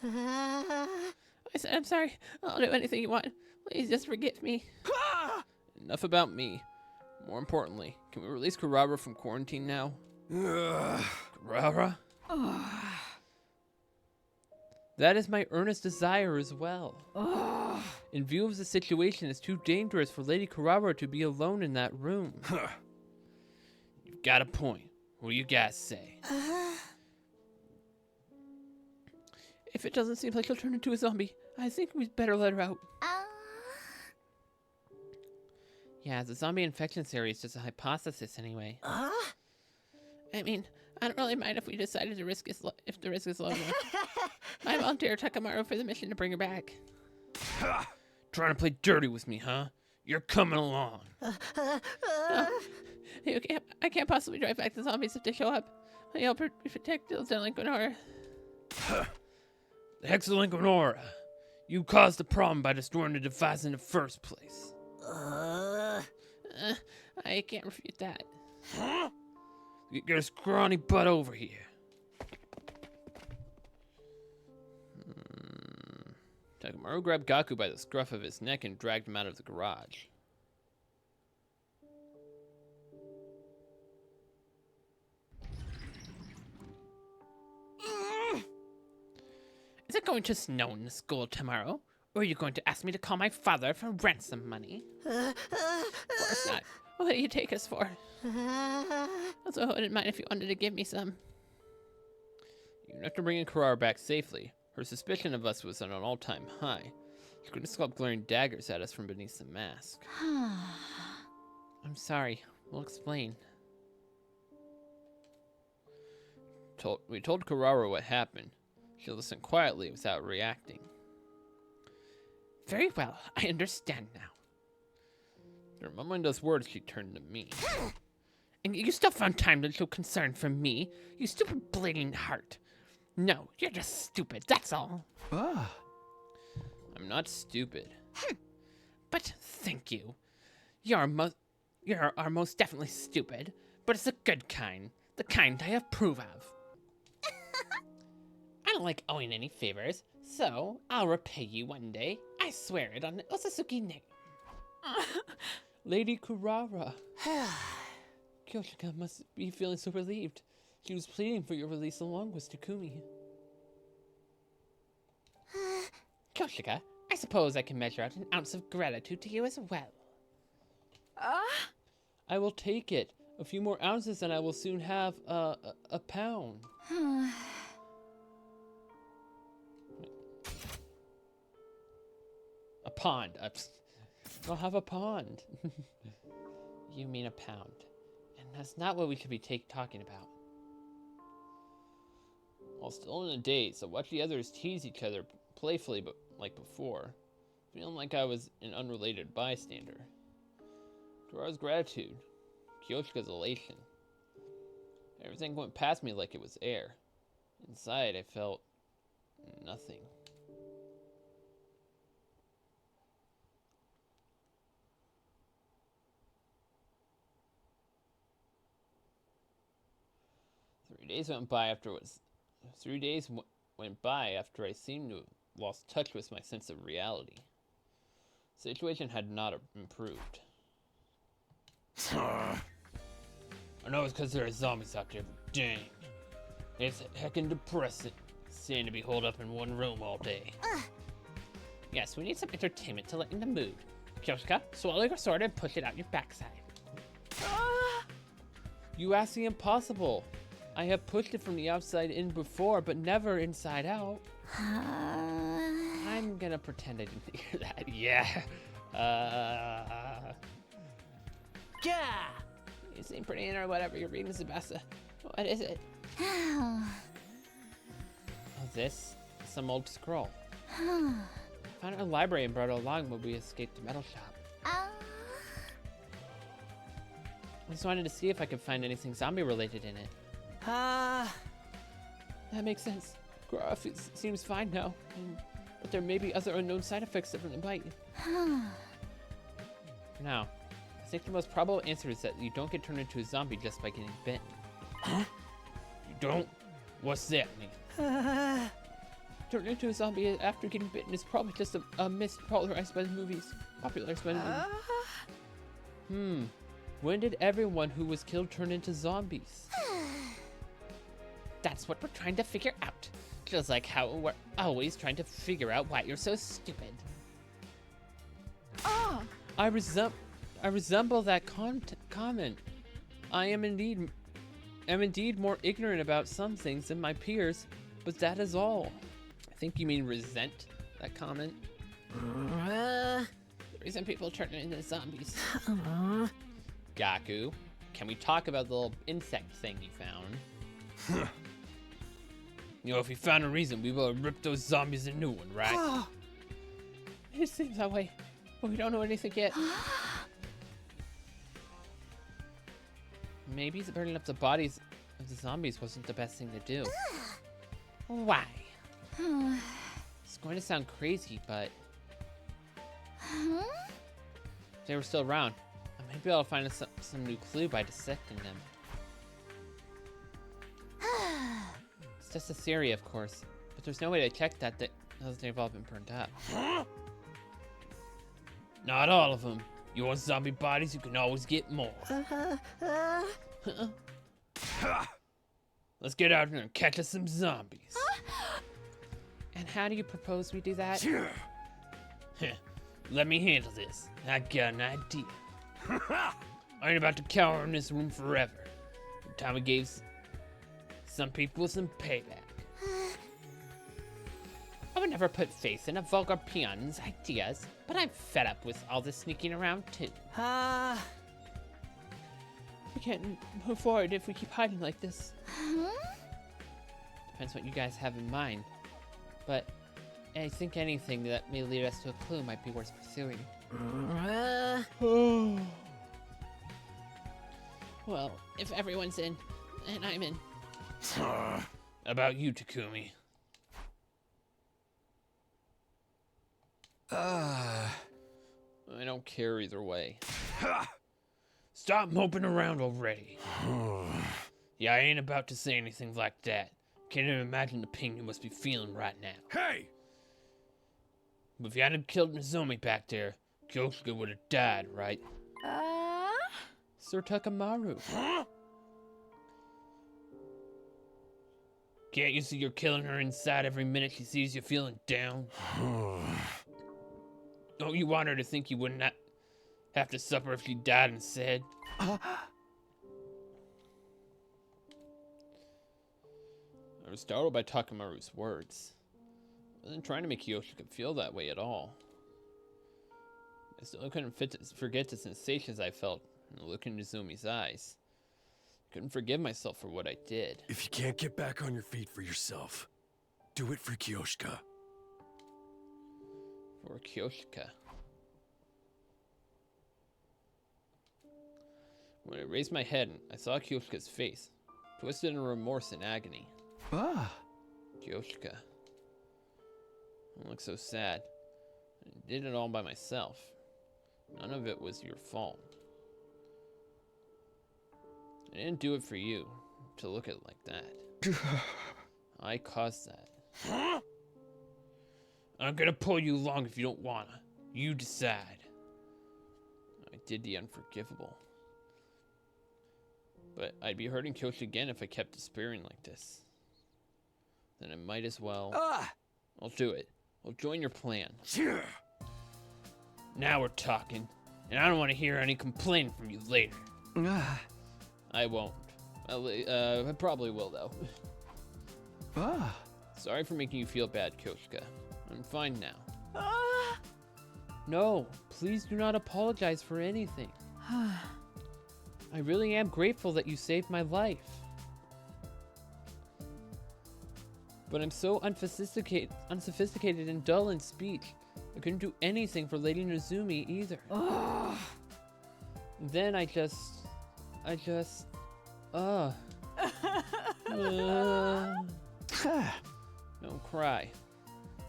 I said I'm sorry. I'll do anything you want. Please just forgive me. Enough about me. More importantly, can we release Kurara from quarantine now? Kurara? That is my earnest desire as well. In view of the situation, it's too dangerous for Lady Kurara to be alone in that room. You've got a point. What do you guys say? If it doesn't seem like she'll turn into a zombie, I think we'd better let her out. Yeah, the zombie infection theory is just a hypothesis anyway. I mean, I don't really mind if we decided to risk if the risk is low enough. I volunteer Takamaru for the mission to bring her back. Trying to play dirty with me, huh? You're coming along. I can't possibly drive back the zombies if they show up. I help her protect the delinquent horror. The heck's delinquent aura. You caused the problem by destroying the device in the first place. I can't refute that. Get your scrawny butt over here. Takamaru grabbed Gaku by the scruff of his neck and dragged him out of the garage. Is it going to snow in the school tomorrow? Or are you going to ask me to call my father for ransom money? Of course not. What do you take us for? Also, I wouldn't mind if you wanted to give me some. Even after bringing Kurara back safely, her suspicion of us was at an all-time high. She couldn't stop glaring daggers at us from beneath the mask. I'm sorry. We'll explain. We told Kurara what happened. She listened quietly without reacting. Very well. I understand now. After mumbling those words, she turned to me. And you still found time to show concern for me? You stupid bleeding heart. No, you're just stupid, that's all. I'm not stupid. But thank you. You're most definitely stupid, but it's a good kind. The kind I approve of. I don't like owing any favors, so I'll repay you one day. I swear it on the Otsutsuki name. Lady Kurara. Kyoshika must be feeling so relieved. She was pleading for your release along with Takumi. Kyoshika, I suppose I can measure out an ounce of gratitude to you as well. I will take it. A few more ounces and I will soon have a pound. A pond. I'll have a pond. You mean a pound. And that's not what we should be talking about. While still in a daze, I watched the others tease each other playfully but like before, feeling like I was an unrelated bystander. Kurara's gratitude, Kyoshika's elation. Everything went past me like it was air. Inside, I felt nothing. Three days went by after I seemed to have lost touch with my sense of reality. The situation had not improved. I know it's because there are zombies out there, but dang. It's heckin' depressing seeing to be holed up in one room all day. Yes, we need some entertainment to lighten the mood. Kyoshika, swallow your sword and push it out your backside. You asked the impossible. I have pushed it from the outside in before, but never inside out. I'm gonna pretend I didn't hear that. Yeah. Gah! You seem pretty in or whatever you're reading, Tsubasa. What is it? Oh, this is some old scroll. Found it in a library and brought it along when we escaped the metal shop. I just wanted to see if I could find anything zombie related in it. That makes sense. Kurara seems fine now, but there may be other unknown side effects from the bite. For now, I think the most probable answer is that you don't get turned into a zombie just by getting bitten. Huh? You don't? What's that mean? Turning into a zombie after getting bitten is probably just a myth popularized by the movies. When did everyone who was killed turn into zombies? That's what we're trying to figure out. Just like how we're always trying to figure out why you're so stupid. I resemble that comment. I am indeed more ignorant about some things than my peers, but that is all. I think you mean resent that comment. reason people turn into zombies. Gaku, can we talk about the little insect thing you found? You know, if we found a reason, we will rip those zombies a new one, right? It seems that way, but we don't know anything yet. Maybe burning up the bodies of the zombies wasn't the best thing to do. Why? It's going to sound crazy, but if they were still around, I might be able to find some new clue by dissecting them. It's just a theory, of course, but there's no way to check that they've all been burned up. Not all of them. You want zombie bodies, you can always get more. Let's get out here and catch us some zombies. And how do you propose we do that? Let me handle this. I got an idea. I ain't about to cower in this room forever. Time we gave some people some payback. I would never put faith in a vulgar peon's ideas, but I'm fed up with all this sneaking around too. We can't move forward if we keep hiding like this. Depends what you guys have in mind, but I think anything that may lead us to a clue might be worth pursuing. Well, if everyone's in, then I'm in. About you, Takumi. I don't care either way. Stop moping around already. Yeah, I ain't about to say anything like that. Can't even imagine the pain you must be feeling right now. Hey! But if you hadn't killed Nozomi back there, Kyosuke would have died, right? Sir Takamaru. Can't you see you're killing her inside every minute she sees you feeling down? Don't you want her to think you wouldn't have to suffer if she died instead? I was startled by Takamaru's words. I wasn't trying to make Kyosuke feel that way at all. I still couldn't forget the sensations I felt in the look in Nozomi's eyes. I couldn't forgive myself for what I did. If you can't get back on your feet for yourself, do it for Kyosuke. For Kyosuke. When I raised my head, I saw Kyosuke's face, twisted in remorse and agony. Kyosuke. I looked so sad. I did it all by myself. None of it was your fault. I didn't do it for you, to look at it like that. I caused that. I'm gonna pull you along if you don't wanna. You decide. I did the unforgivable. But I'd be hurting Kyoshi again if I kept despairing like this. Then I might as well... I'll do it. I'll join your plan. Now we're talking, and I don't want to hear any complaining from you later. I won't. I probably will, though. Sorry for making you feel bad, Kyosuke. I'm fine now. No, please do not apologize for anything. I really am grateful that you saved my life. But I'm so unsophisticated and dull in speech. I couldn't do anything for Lady Nozomi either. Then I just... Don't cry.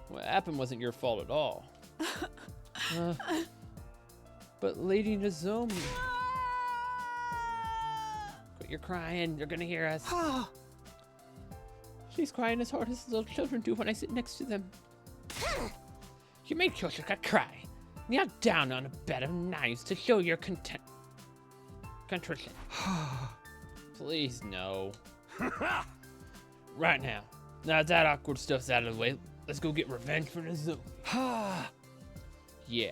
What happened wasn't your fault at all. But Lady Nozomi... Quit your crying, you're gonna hear us. She's crying as hard as little children do when I sit next to them. You made Kyosuke cry. Kneel down on a bed of knives to show your contrition. Please, no. Right now. Now that awkward stuff's out of the way, let's go get revenge for Nozomi. Yeah.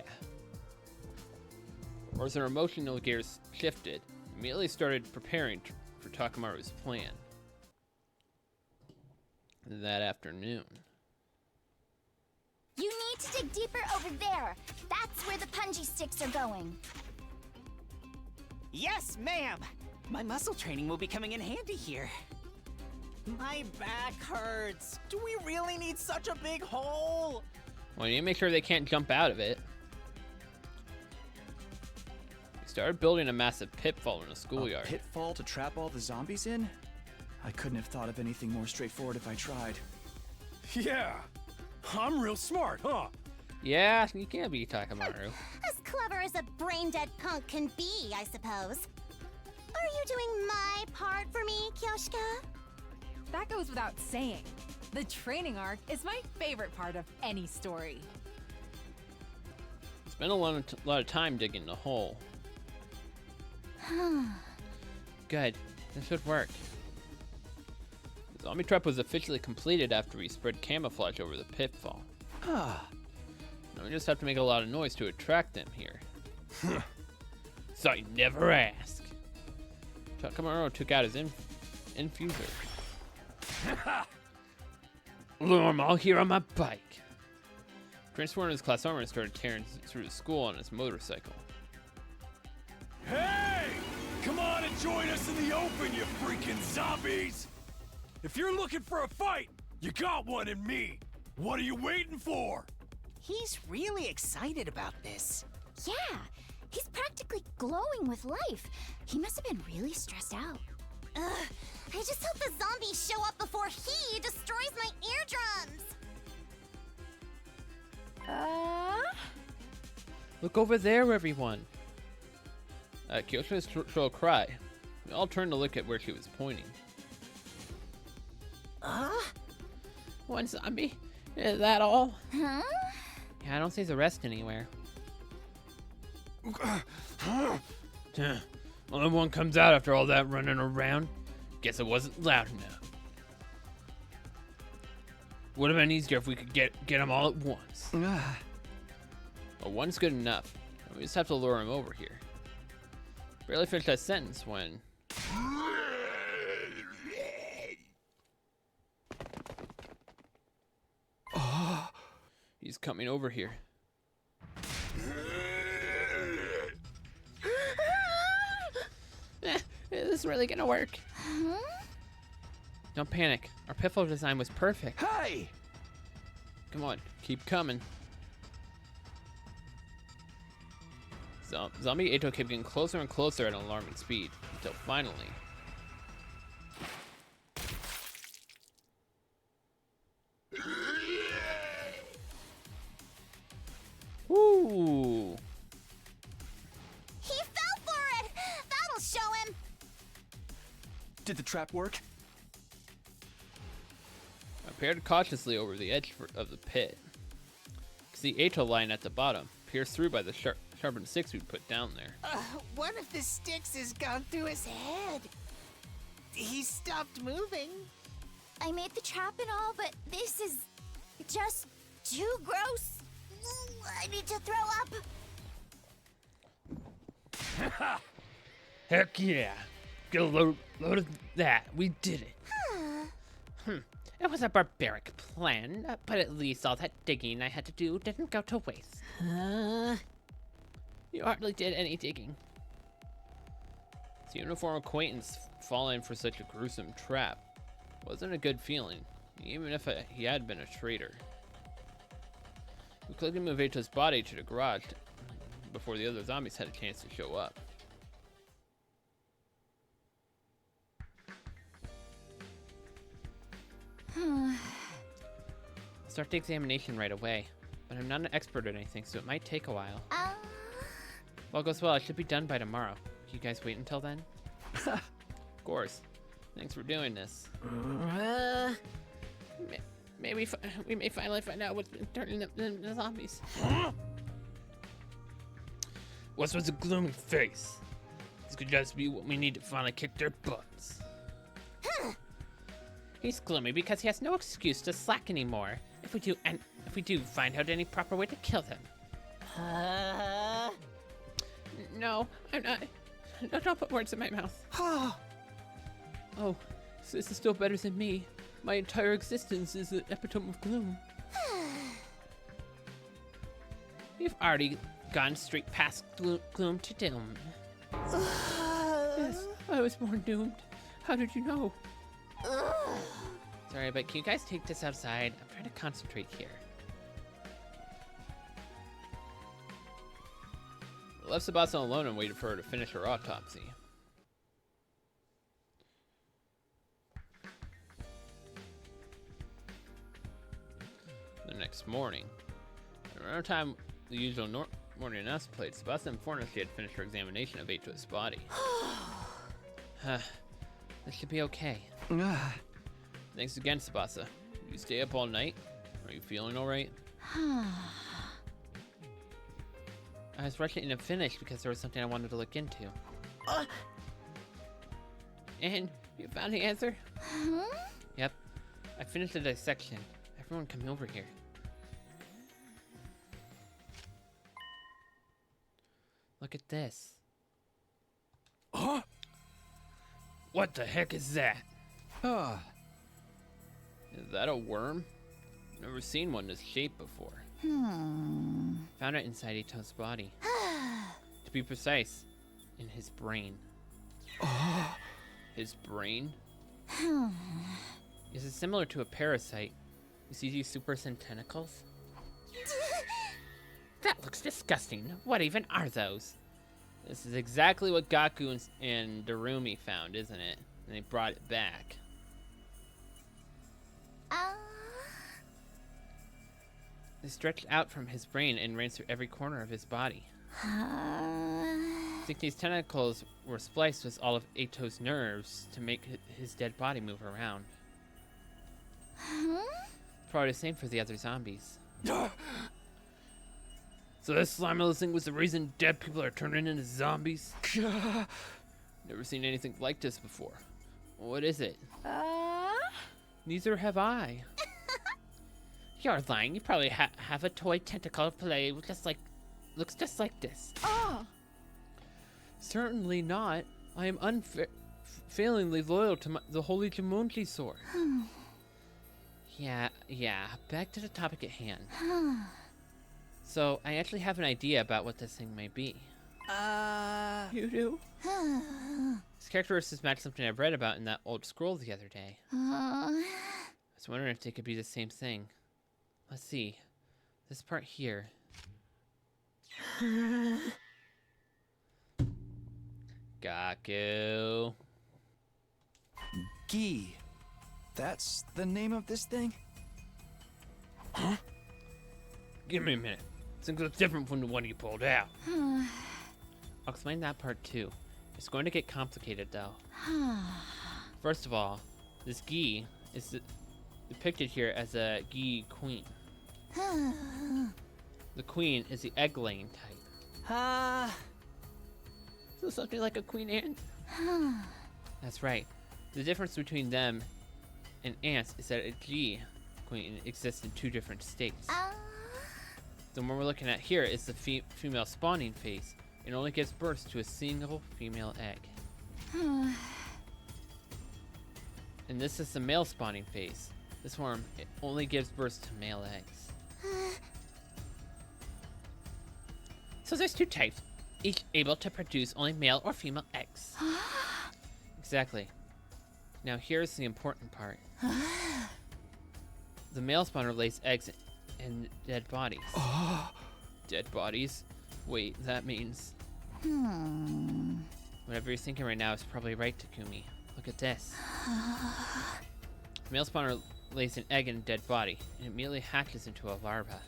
As her emotional gears shifted, immediately started preparing for Takamaru's plan. That afternoon. You need to dig deeper over there. That's where the punji sticks are going. Yes, ma'am. My muscle training will be coming in handy here. My back hurts. Do we really need such a big hole? Well, you need to make sure they can't jump out of it. We started building a massive pitfall in the schoolyard. A pitfall to trap all the zombies in? I couldn't have thought of anything more straightforward if I tried. Yeah, I'm real smart, huh? Yeah, you can't be Takamaru. As clever as a brain-dead punk can be, I suppose. Are you doing my part for me, Kyoshika? That goes without saying. The training arc is my favorite part of any story. Spent a lot of time digging the hole. Good. This should work. The zombie trap was officially completed after we spread camouflage over the pitfall. Now we just have to make a lot of noise to attract them here. So you never ask. Takamaru took out his infuser. Lure 'em all here on my bike. Transformed his class armor and started tearing through the school on his motorcycle. Hey! Come on and join us in the open, you freaking zombies! If you're looking for a fight, you got one in me. What are you waiting for? He's really excited about this. Yeah, he's practically glowing with life. He must have been really stressed out. Ugh, I just hope the zombies show up before he destroys my eardrums. Look over there, everyone. Kyoshika's shrill cry. We all turned to look at where she was pointing. One zombie? Is that all? Huh? Yeah, I don't see the rest anywhere. Only one comes out after all that running around. Guess it wasn't loud enough. Would have been easier if we could get them all at once. Well, one's good enough. We just have to lure him over here. Barely finished that sentence when... He's coming over here. Is this really gonna work? Huh? Don't panic. Our pitfall design was perfect. Hey! Come on, keep coming. Zombie Eito kept getting closer and closer at an alarming speed, until finally... Woo! He fell for it! That'll show him! Did the trap work? I peered cautiously over the edge of the pit. See Eito lying at the bottom, pierced through by the sharpened sticks we put down there. One of the sticks has gone through his head. He stopped moving. I made the trap and all, but this is just too gross. I need to throw up. Heck yeah! Get a load of that. We did it. It was a barbaric plan, but at least all that digging I had to do didn't go to waste. You hardly did any digging. His uniform acquaintance falling for such a gruesome trap wasn't a good feeling, even if he had been a traitor. We quickly moved Eito's body to the garage before the other zombies had a chance to show up. Start the examination right away, but I'm not an expert at anything, so it might take a while. If all goes well, it should be done by tomorrow. You guys wait until then? Of course. Thanks for doing this. Maybe we may finally find out what's been turning the zombies. What's with the gloomy face? This could just be what we need to finally kick their butts. He's gloomy because he has no excuse to slack anymore. If we do find out any proper way to kill them. No, I'm not. No, don't put words in my mouth. Oh, so this is still better than me. My entire existence is an epitome of gloom. already gone straight past gloom to doom. Yes, I was more doomed. How did you know? Sorry, but can you guys take this outside? I'm trying to concentrate here. I left Sebastian alone and waited for her to finish her autopsy. The next morning, around the time the usual morning announcement played, Sebastian informed us she had finished her examination of Ato's body. This should be okay. Thanks again, Tsubasa. You stay up all night? Are you feeling alright? I was rushing to finish because there was something I wanted to look into. And you found the answer? Yep. I finished the dissection. Everyone come over here. Look at this. Huh? What the heck is that? Ah. Is that a worm? Never seen one this shape before. Found it inside Ito's body. To be precise, in his brain. His brain? Is it similar to a parasite? You see these super tentacles? That looks disgusting. What even are those? This is exactly what Gaku and Darumi found, isn't it? And they brought it back. They stretched out from his brain and ran through every corner of his body. I think these tentacles were spliced with all of Ato's nerves to make his dead body move around. Probably the same for the other zombies. So this slimy thing was the reason dead people are turning into zombies? Never seen anything like this before. What is it? Neither have I. You're lying. You probably have a toy tentacle play with looks just like this. Certainly not. I am unfailingly loyal to the Holy Jumonji sword. Yeah. Back to the topic at hand. So, I actually have an idea about what this thing may be. You do? Its characteristics match something I've read about in that old scroll the other day. I was wondering if they could be the same thing. Let's see. This part here. Gaku. Gi. That's the name of this thing? Huh? Give me a minute. This looks different from the one you pulled out. I'll explain that part too. It's going to get complicated though. First of all, this Gi is depicted here as a Gi queen. The queen is the egg-laying type. So something like a queen ant? That's right. The difference between them and ants is that a Gi queen exists in two different states. The one we're looking at here is the female spawning phase. It only gives birth to a single female egg. And this is the male spawning phase. This one, it only gives birth to male eggs. So there's two types, each able to produce only male or female eggs. Exactly. Now here's the important part. The male spawner lays eggs in dead bodies. Dead bodies? Wait, that means... Whatever you're thinking right now is probably right, Takumi. Look at this. The male spawner lays an egg in a dead body, and immediately hatches into a larva.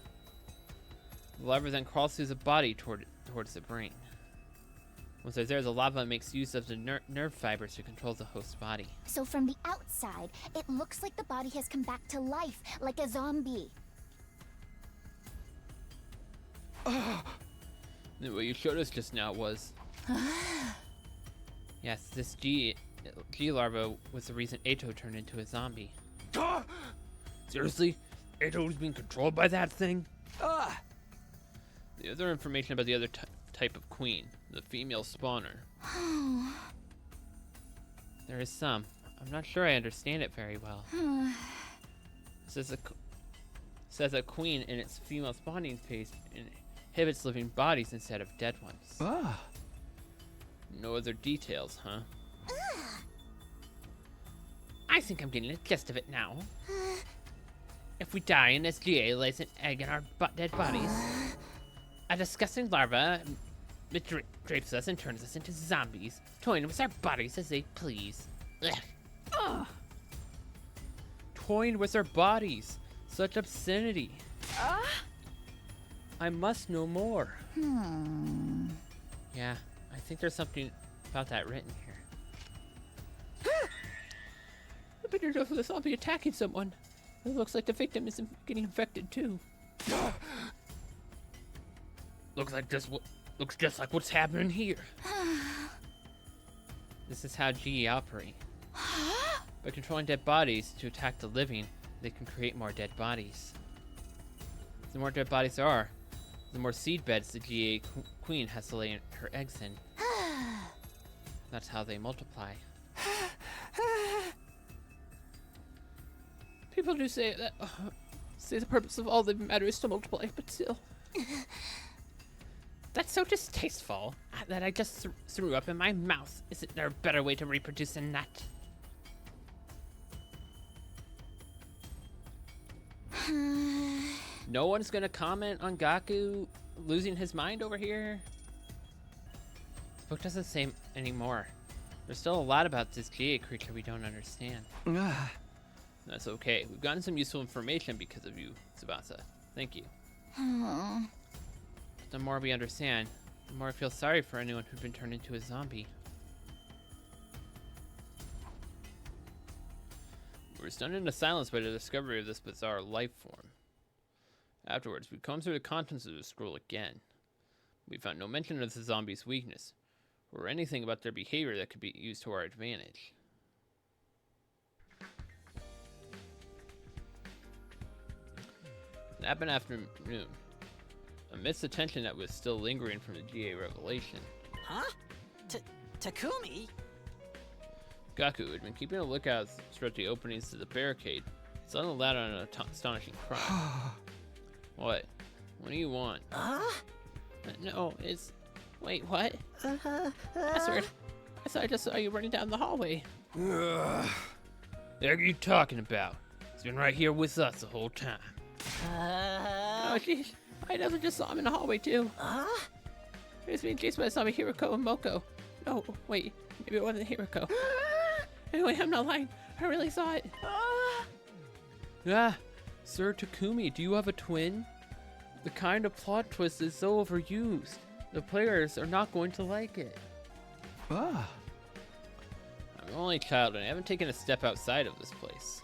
The larva then crawls through the body towards the brain. Once they're there, the larva makes use of the nerve fibers to control the host's body. So from the outside, it looks like the body has come back to life, like a zombie. What you showed us just now was... Yes, this G larva was the reason Ato turned into a zombie. Seriously? Ato's being controlled by that thing? The other information about the other type of queen, the female spawner. There is some. I'm not sure I understand it very well. It says a queen in its female spawning phase inhibits living bodies instead of dead ones. Ah. No other details, huh? I think I'm getting the gist of it now. If we die and SGA lays an egg in our dead bodies, a disgusting larva drapes us and turns us into zombies, toying with our bodies as they please. Ugh. Toying with our bodies. Such obscenity. I must know more. Yeah, I think there's something about that written here. I better know if the zombie attacking someone. It looks like the victim is getting infected too. Looks just like what's happening here. This is how GE operate. By controlling dead bodies to attack the living, they can create more dead bodies. The more dead bodies there are, the more seed beds the GA queen has to lay her eggs in. That's how they multiply. People do say that say the purpose of all living matter is to multiply, but still. That's so distasteful that I just threw up in my mouth. Isn't there a better way to reproduce than that? No one's gonna comment on Gaku losing his mind over here? The book doesn't say anymore. There's still a lot about this GA creature we don't understand. That's okay. We've gotten some useful information because of you, Tsubasa. Thank you. But the more we understand, the more I feel sorry for anyone who's been turned into a zombie. We're stunned into silence by the discovery of this bizarre life form. Afterwards, we comb through the contents of the scroll again. We found no mention of the zombie's weakness, or anything about their behavior that could be used to our advantage. It happened afternoon. Amidst the tension that was still lingering from the GA revelation. Huh? Takumi? Gaku, who had been keeping a lookout throughout the openings to the barricade, suddenly let out an astonishing cry. What? What do you want? No, it's... Wait, what? I swear I just saw you running down the hallway. What are you talking about? He's been right here with us the whole time. Oh, jeez. I never just saw him in the hallway, too. He was being chased by zombie Hiroko and Moko. No, wait. Maybe it wasn't Hiroko. Anyway, I'm not lying. I really saw it. Sir Takumi, do you have a twin? The kind of plot twist is so overused. The players are not going to like it. I'm an only child and I haven't taken a step outside of this place.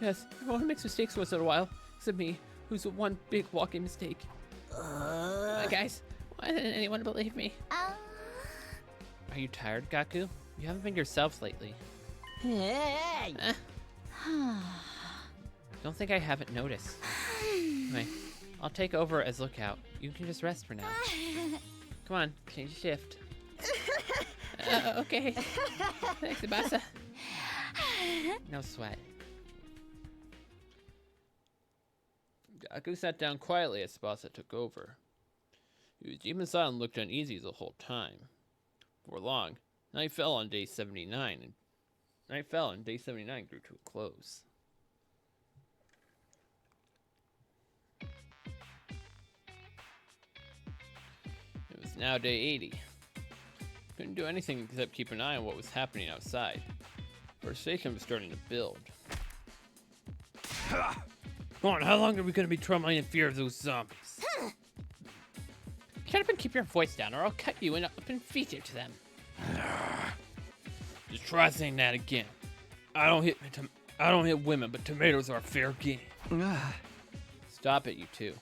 Yes, everyone makes mistakes once in a while. Except me, who's one big walking mistake. Guys, why didn't anyone believe me? Are you tired, Gaku? You haven't been yourself lately. Hey! Don't think I haven't noticed. Anyway, I'll take over as lookout. You can just rest for now. Come on, change shift. Okay. Thanks, Tsubasa. No sweat. Gaku sat down quietly as Tsubasa took over. He was deep inside and looked uneasy the whole time. For long, night fell on day 79, and day 79 grew to a close. It was now day 80. Couldn't do anything except keep an eye on what was happening outside. Frustration was starting to build. Come on, how long are we going to be trembling in fear of those zombies? Shut up and keep your voice down, or I'll cut you up and feed you to them. Just try saying that again. I don't hit women, but tomatoes are fair game. Stop it, you two.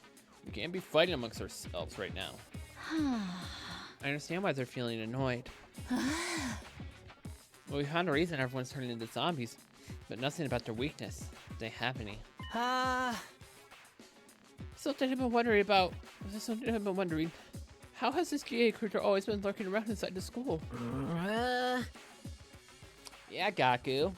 We can't be fighting amongst ourselves right now. I understand why they're feeling annoyed. Well, we found a reason everyone's turning into zombies, but nothing about their weakness. Do they have any? Something I've been wondering. How has this GA creature always been lurking around inside the school? Yeah, Gaku.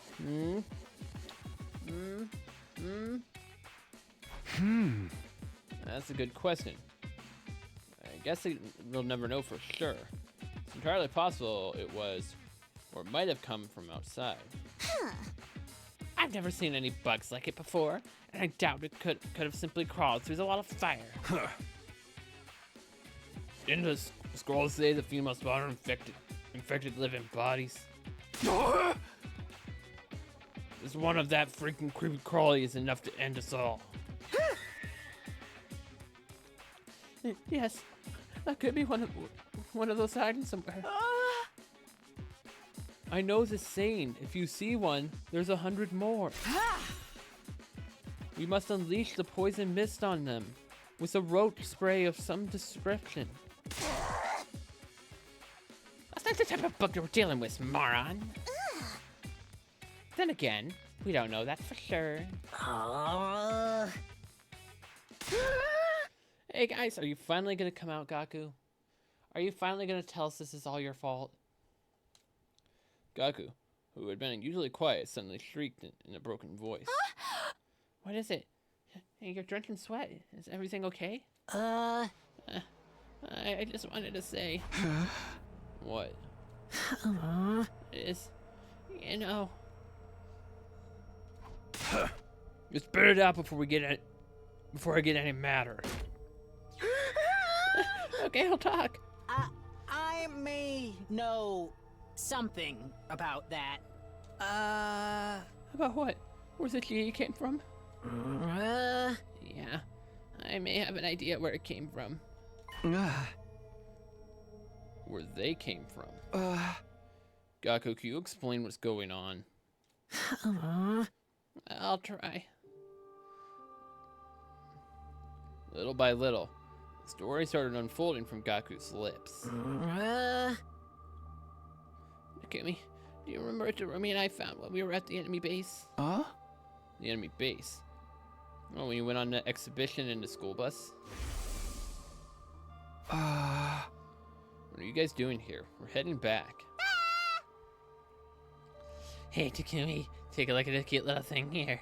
That's a good question. guess they'll never know for sure. It's entirely possible it was, or might have come from outside. I've never seen any bugs like it before, and I doubt it could have simply crawled through the wall of fire. Didn't the scrolls say the female spawner infected living bodies? Just one of that freaking creepy crawly is enough to end us all. Yes, that could be one of those hiding somewhere. I know the saying, if you see one, there's 100 more. We must unleash the poison mist on them with a roach spray of some description. That's not the type of bug we're dealing with, moron. Then again, we don't know that for sure. Hey guys, are you finally gonna come out, Gaku? Are you finally gonna tell us this is all your fault? Gaku, who had been unusually quiet, suddenly shrieked in a broken voice. What is it? Hey, you're drenched in sweat. Is everything okay? I just wanted to say. What? Is, you know. Just spit it out before I get any madder. Okay, I'll talk. I may know something about that. About what? Where's the GA came from? Yeah, I may have an idea where it came from. Where they came from. Gaku, can you explain what's going on? I'll try. Little by little, the story started unfolding from Gaku's lips. Nakumi, do you remember what Jerome and I found when we were at the enemy base? Huh? The enemy base? Oh, when you went on the exhibition in the school bus? What are you guys doing here? We're heading back. Hey, Takumi, take a look at this cute little thing here.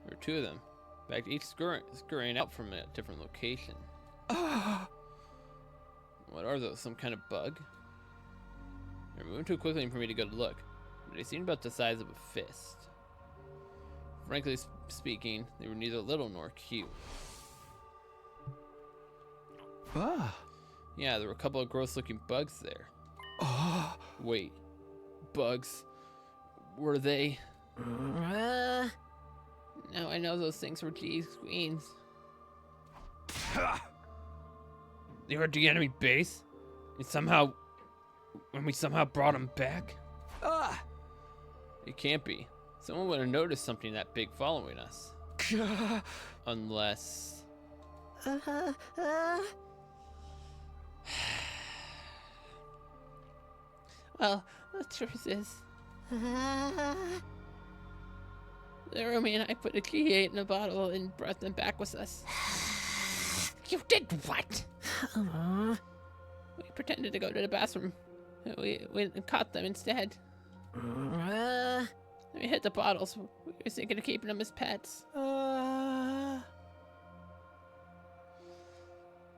There are two of them. In fact, each scurrying out from a different location. What are those? Some kind of bug? They're moving too quickly for me to go to look, but they seemed about the size of a fist. Frankly speaking, they were neither little nor cute. Yeah, there were a couple of gross-looking bugs there. Wait, bugs? Were they? Now I know those things were G's queens. They were at the enemy base? And we somehow brought them back? It can't be. Someone would have noticed something that big following us. Unless... Well, the truth is, Rumi and I put a G8 in a bottle and brought them back with us. You did what? We pretended to go to the bathroom. We went and caught them instead. We hid the bottles. We were thinking of keeping them as pets.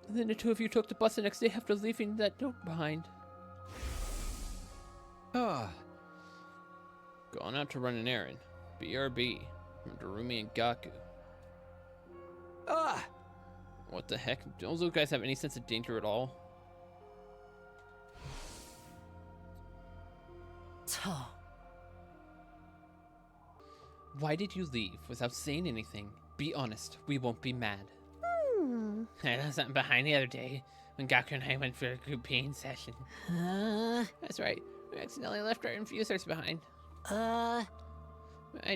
And then the two of you took the bus the next day after leaving that note behind. Gone out to run an errand. BRB. From Darumi and Gaku. What the heck? Don't those guys have any sense of danger at all? Why did you leave without saying anything? Be honest, we won't be mad. I left something behind the other day when Gaku and I went for a group peeing session. That's right. We accidentally left our infusers behind. I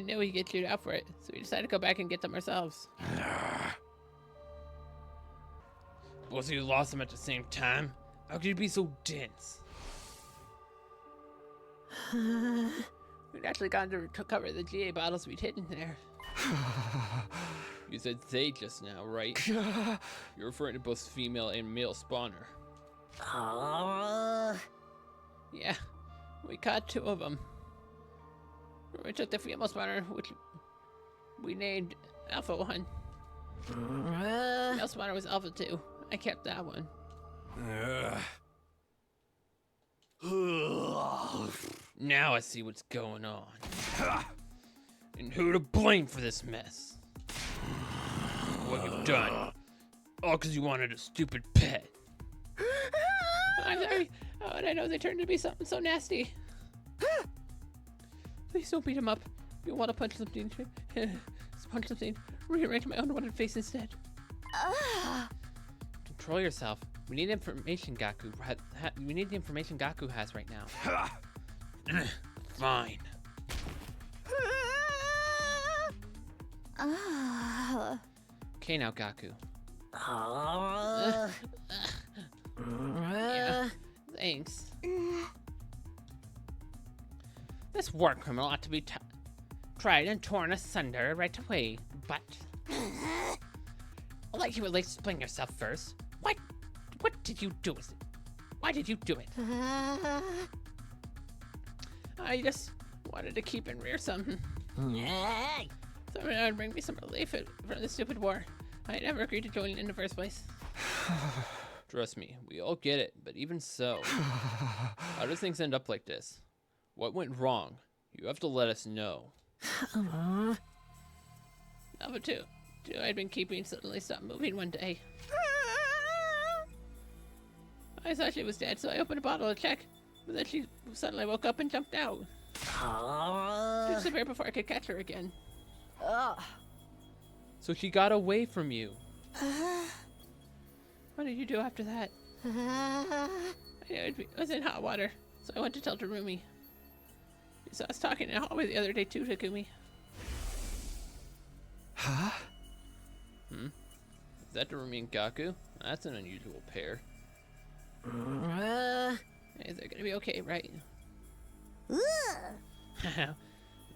knew we'd get chewed out for it, so we decided to go back and get them ourselves. Was you lost them at the same time? How could you be so dense? We'd actually gone to cover the GA bottles we'd hidden there. You said they just now, right? You're referring to both female and male spawner. Yeah, we caught two of them. We took the female spawner, which we named Alpha 1. The male spawner was Alpha 2. I kept that one. Now I see what's going on. And who to blame for this mess. What you've done. All because you wanted a stupid pet. I'm sorry. How did I know they turned to be something so nasty? Please don't beat him up. If you want to punch something, punch something. Rearrange my unwanted face instead. Control yourself. We need information Gaku. We need the information Gaku has right now. Fine. Okay now, Gaku. Yeah, thanks. This war criminal ought to be tried and torn asunder right away, but... I'd like you to explain yourself first. What did you do with it? Why did you do it? I just wanted to keep and rear something. Someone would bring me some relief from this stupid war. I never agreed to join in the first place. Trust me, we all get it, but even so, how do things end up like this? What went wrong? You have to let us know. Number two I'd been keeping suddenly stopped moving one day. I thought she was dead, so I opened a bottle to check, but then she suddenly woke up and jumped out. She disappeared before I could catch her again. So she got away from you. What did you do after that? I was in hot water, so I went to tell Terumi. She saw us talking in the hallway the other day too, Takumi. Huh? Is that Terumi and Gaku? That's an unusual pair. Hey, they're gonna be okay, right?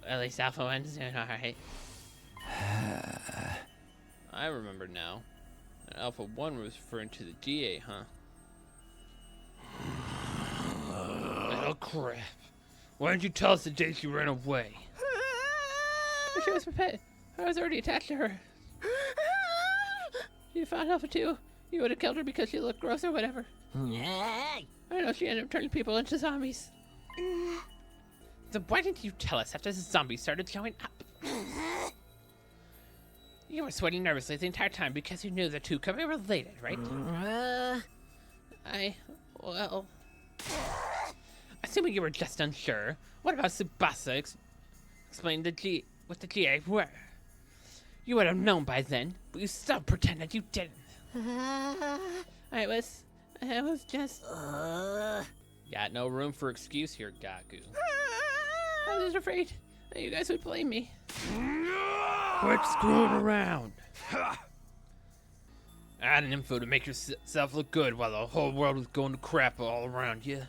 At least Alpha 1's doing alright. I remember now. Alpha 1 was referring to the GA, huh? Oh crap. Why didn't you tell us the day she ran away? She was my pet. I was already attached to her. You found Alpha 2. You would have killed her because she looked gross or whatever. I know she ended up turning people into zombies. Then why didn't you tell us after the zombies started showing up? You were sweating nervously the entire time because you knew the two could be related, right? Well... Assuming you were just unsure, what about Tsubasa explained what the GA were? You would have known by then, but you still pretended you didn't. I was just... Got no room for excuse here, Gaku. I was just afraid that you guys would blame me. Quit screwing around. Add an info to make yourself look good while the whole world was going to crap all around you.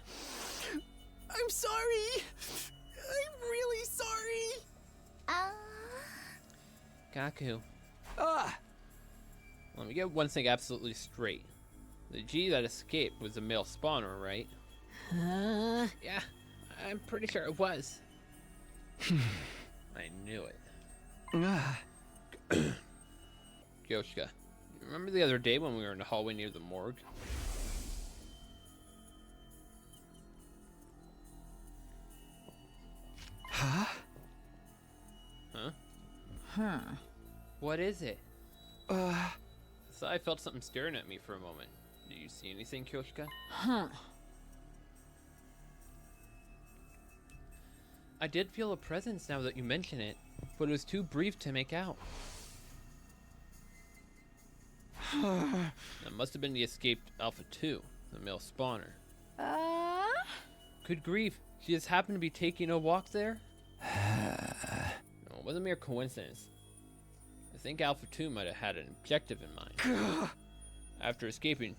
I'm sorry. I'm really sorry. Gaku. Let me get one thing absolutely straight. The G that escaped was a male spawner, right? Yeah, I'm pretty sure it was. I knew it. Yoshika, you remember the other day when we were in the hallway near the morgue? Huh? What is it? So I felt something staring at me for a moment. Do you see anything, Kyoshika? I did feel a presence now that you mention it, but it was too brief to make out. That must have been the escaped Alpha 2, the male spawner. Good grief, she just happened to be taking a walk there? No, it wasn't mere coincidence. I think Alpha 2 might have had an objective in mind. After escaping,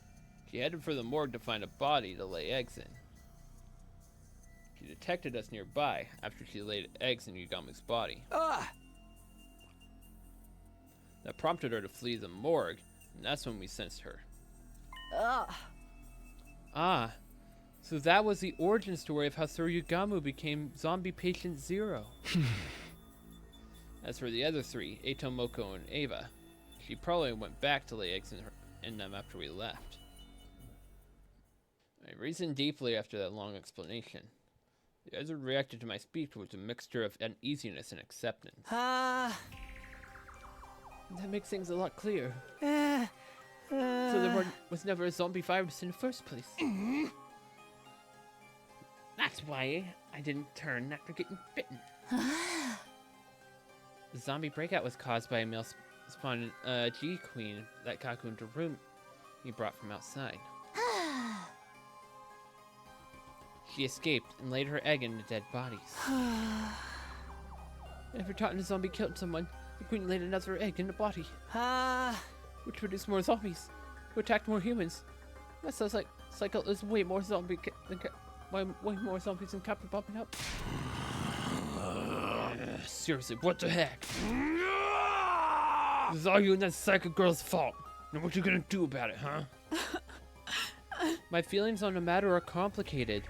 she headed for the morgue to find a body to lay eggs in. She detected us nearby after she laid eggs in Yugamu's body. That prompted her to flee the morgue, and that's when we sensed her. So that was the origin story of how Sir Yugamu became zombie patient 0. As for the other three, Eito, Moko, and Ava, She probably went back to lay eggs in them after we left. I reasoned deeply after that long explanation. The others reacted to my speech with a mixture of uneasiness and acceptance. That makes things a lot clearer. So there was never a zombie virus in the first place. That's why I didn't turn after getting bitten. The zombie breakout was caused by a male spawned G queen that Kaku into a room he brought from outside. She escaped and laid her egg in the dead bodies. Every time a zombie killed someone, the queen laid another egg in the body. Which produced more zombies, who attacked more humans. That sounds like cycle is way more way more zombies than Captain popping up. Seriously, what the heck? This is all you and that psycho girl's fault. Now what you gonna do about it, huh? My feelings on the matter are complicated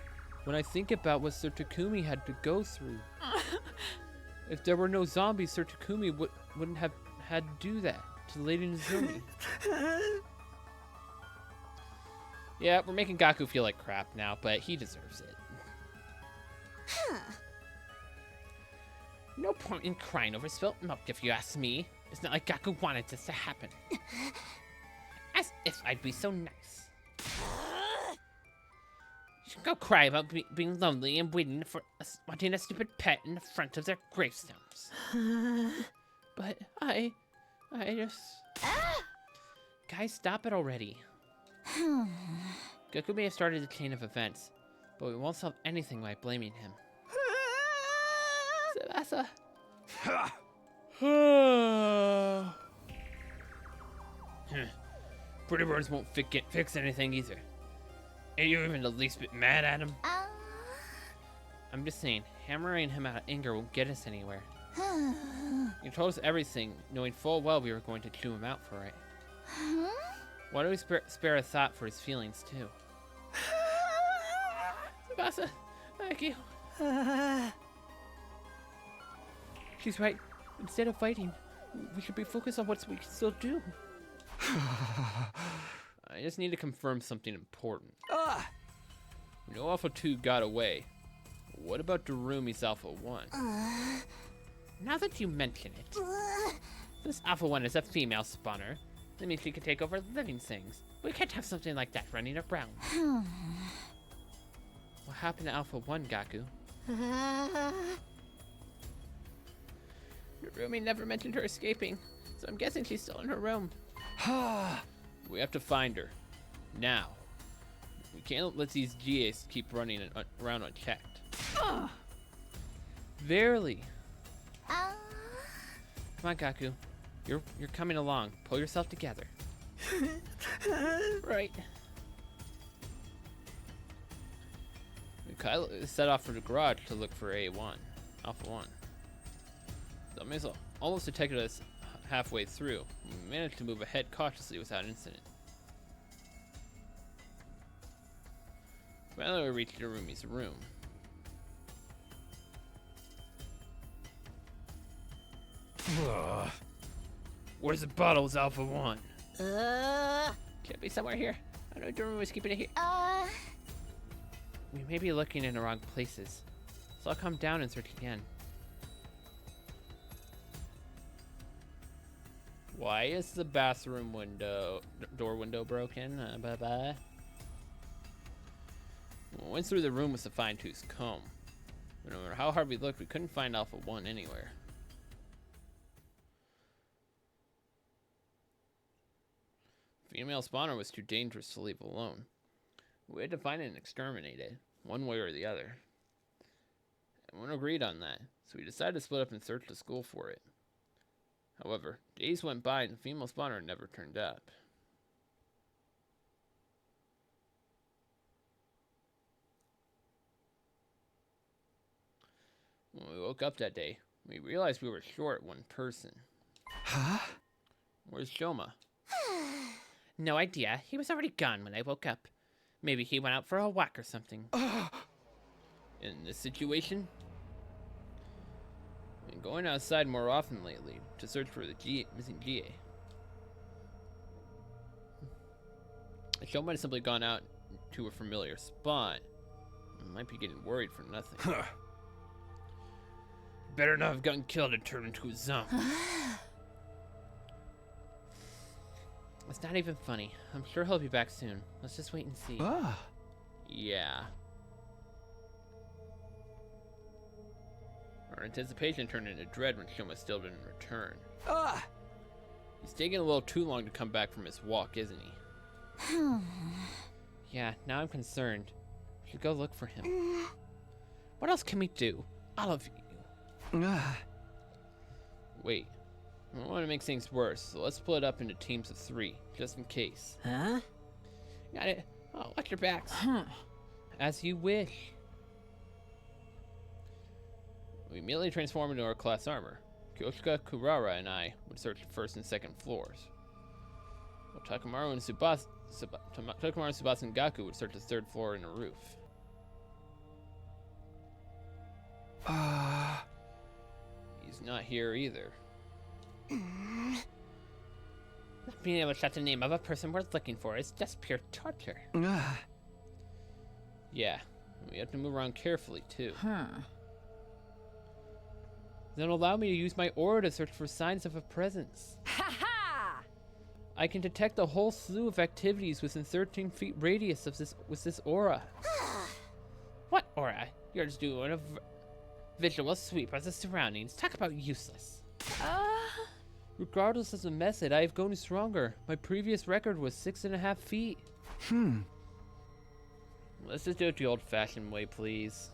when I think about what Sir Takumi had to go through. If there were no zombies, Sir Takumi wouldn't have had to do that to Lady Nozomi. Yeah, we're making Gaku feel like crap now, but he deserves it. No point in crying over spilt milk, if you ask me. It's not like Gaku wanted this to happen. As if I'd be so nice. You should go cry about being lonely and waiting for wanting a stupid pet in the front of their gravestones. But I just... Guys, stop it already. Goku may have started the chain of events, but we won't solve anything by blaming him. Tsubasa. Pretty words won't fix anything either. Ain't you even the least bit mad at him? I'm just saying, hammering him out of anger won't get us anywhere. You told us everything, knowing full well we were going to chew him out for it. Why don't we spare a thought for his feelings, too? Tsubasa, thank you. She's right. Instead of fighting, we should be focused on what we can still do. I just need to confirm something important. We know Alpha 2 got away. What about Darumi's Alpha 1? Now that you mention it, this Alpha 1 is a female spawner. That means she can take over living things. We can't have something like that running around. What happened to Alpha 1, Gaku? Darumi never mentioned her escaping, so I'm guessing she's still in her room. We have to find her. Now. We can't let these GAs keep running around unchecked. Verily. Come on, Gaku. You're coming along. Pull yourself together. Right. Kyle set off for the garage to look for A1, Alpha 1. Zombies almost detected us halfway through. We managed to move ahead cautiously without incident. Finally, we reached Darumi's room. Where's the bottles, Alpha 1? Can't be somewhere here. I know Darumi was keeping it here. We may be looking in the wrong places, so I'll come down and search again. Why is the bathroom door window broken? Bye-bye. We went through the room with a fine-tooth comb. But no matter how hard we looked, we couldn't find Alpha 1 anywhere. Female spawner was too dangerous to leave alone. We had to find it and exterminate it, one way or the other. Everyone agreed on that, so we decided to split up and search the school for it. However, days went by and the female spawner never turned up. When we woke up that day, we realized we were short one person. Huh? Where's Shoma? No idea. He was already gone when I woke up. Maybe he went out for a walk or something. In this situation, I've been going outside more often lately to search for the missing GA. The show might have simply gone out to a familiar spot. I might be getting worried for nothing. Better not have gotten killed and turned into a zombie. It's not even funny. I'm sure he'll be back soon. Let's just wait and see. Yeah. Our anticipation turned into dread when Shoma still didn't return. He's taking a little too long to come back from his walk, isn't he? Yeah, now I'm concerned. We should go look for him. What else can we do? All of you. Wait. I don't want to make things worse, so let's split up into teams of 3, just in case. Huh? Got it. Oh, watch your backs. As you wish. We immediately transform into our class armor. Kyoshika, Kurara, and I would search the 1st and 2nd floors. While Takamaru and Tsubasa and Gaku would search the 3rd floor and the roof. He's not here either. Not being able to shout the name of a person worth looking for is just pure torture. Yeah, we have to move around carefully too. Then allow me to use my aura to search for signs of a presence. Ha ha! I can detect a whole slew of activities within 13 feet radius of this aura. What aura? You're just doing a visual sweep of the surroundings. Talk about useless. Regardless of the method, I have grown stronger. My previous record was 6.5 feet. Let's just do it the old-fashioned way, please.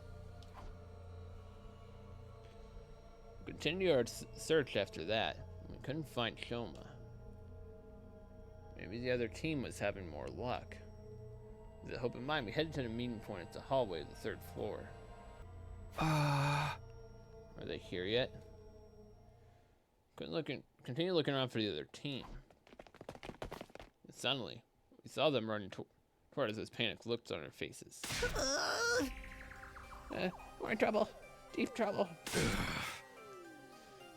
We continued our search after that. We couldn't find Shoma. Maybe the other team was having more luck. With that hope in mind, we headed to the meeting point at the hallway of the 3rd floor. Are they here yet? Continue looking around for the other team. And suddenly, we saw them running toward us as panic looked on their faces. We're in trouble. Deep trouble.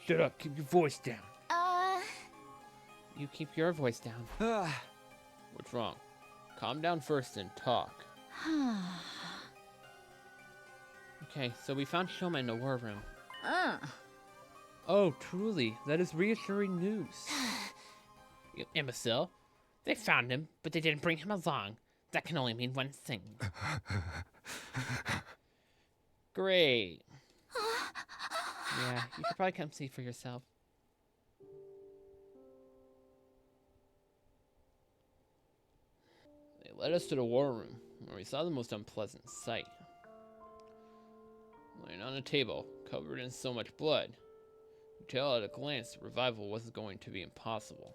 Shut up, keep your voice down. You keep your voice down. What's wrong? Calm down first and talk. Okay, so we found Shoma in the war room. Oh, truly, that is reassuring news. You imbecile. They found him, but they didn't bring him along. That can only mean one thing. Great. Yeah, you should probably come see for yourself. They led us to the war room, where we saw the most unpleasant sight. Laying on a table, covered in so much blood, you could tell at a glance that revival wasn't going to be impossible.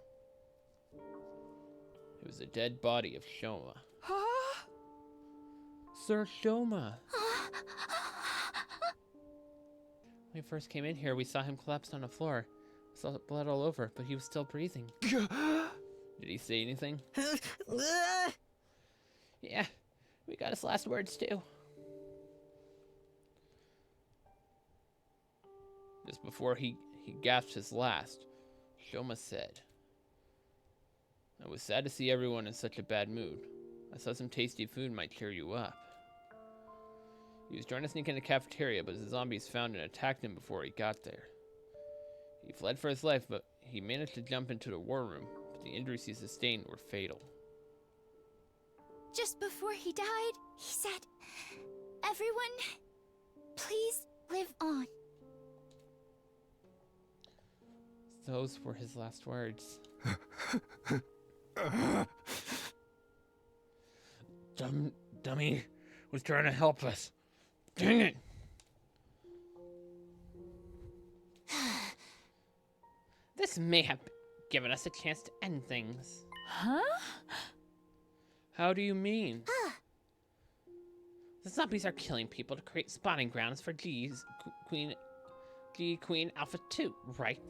It was the dead body of Shoma. Sir Shoma. When we first came in here, we saw him collapsed on the floor. We saw blood all over, but he was still breathing. Did he say anything? Yeah, we got his last words too. Just before he gasped his last, Shoma said, "I was sad to see everyone in such a bad mood. I thought some tasty food might cheer you up." He was trying to sneak in the cafeteria, but the zombies found and attacked him before he got there. He fled for his life, but he managed to jump into the war room, but the injuries he sustained were fatal. Just before he died, he said, "Everyone, please live on." Those were his last words. Dummy was trying to help us. Dang it! This may have given us a chance to end things. Huh? How do you mean? The zombies are killing people to create spawning grounds for G Queen Alpha 2, right?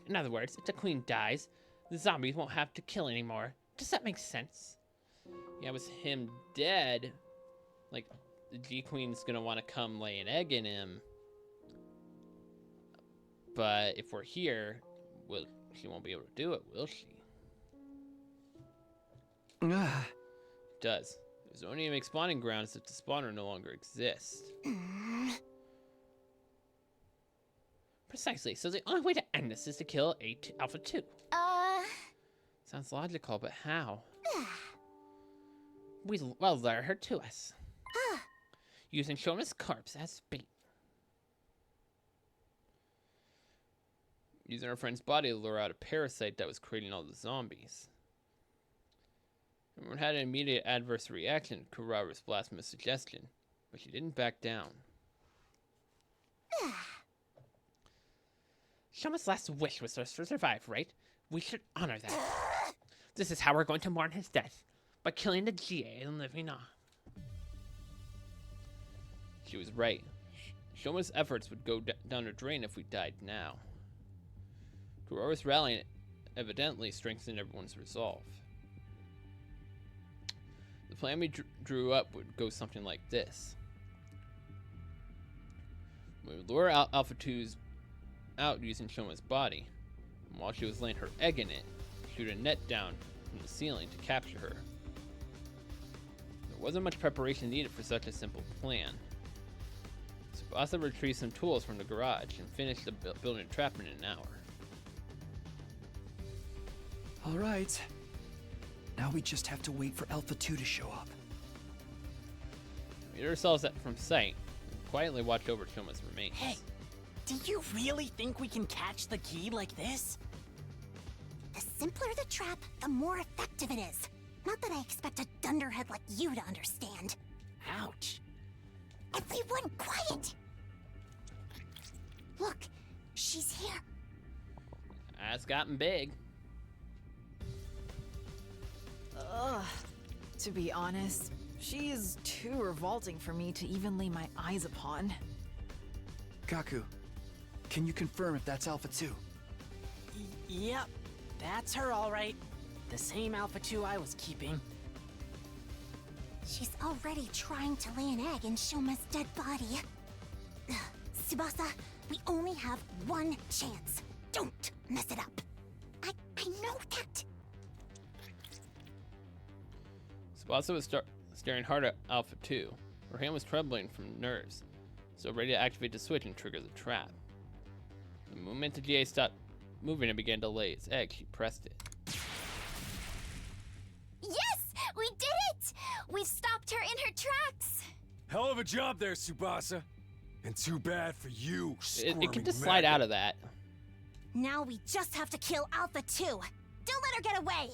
In other words, if the queen dies, the zombies won't have to kill anymore. Does that make sense? Yeah, with him dead, like, the G-Queen's gonna want to come lay an egg in him. But if we're here, she won't be able to do it, will she? Ah. It does. There's only make spawning grounds if the spawner no longer exists. Precisely. So the only way to end this is to kill Alpha 2. Sounds logical, but how? Well, lure her to us. Using Shoma's corpse as bait. Using our friend's body to lure out a parasite that was creating all the zombies. Everyone had an immediate adverse reaction to Kurara's blasphemous suggestion, but she didn't back down. Shoma's last wish was to survive, right? We should honor that. This is how we're going to mourn his death, by killing the GA and living on. She was right. Shoma's efforts would go down the drain if we died now. Kurara's rallying evidently strengthened everyone's resolve. The plan we drew up would go something like this. We would lure Alpha 2's out using Shoma's body, and while she was laying her egg in it, shoot a net down from the ceiling to capture her. There wasn't much preparation needed for such a simple plan. Tsubasa retrieved some tools from the garage and finished the building trap in an hour. All right. Now we just have to wait for Alpha 2 to show up. We hid ourselves from sight and quietly watched over Shoma's remains. Hey, do you really think we can catch the key like this? The simpler the trap, the more effective it is. Not that I expect a dunderhead like you to understand. Ouch. Everyone quiet! Look, she's here. That's gotten big. Ugh. To be honest, she is too revolting for me to even lay my eyes upon. Gaku, can you confirm if that's Alpha 2? Yep, that's her all right. The same Alpha 2 I was keeping. She's already trying to lay an egg in Shoma's dead body. Ugh, Tsubasa, we only have one chance. Don't mess it up. I know that. Tsubasa was staring hard at Alpha 2. Her hand was trembling from nerves, so ready to activate the switch and trigger the trap. The moment the GA stopped moving and began to lay its egg, she pressed it. Yes! We did it! We stopped her in her tracks! Hell of a job there, Tsubasa. And too bad for you, It can just slide out of that. Now we just have to kill Alpha 2. Don't let her get away!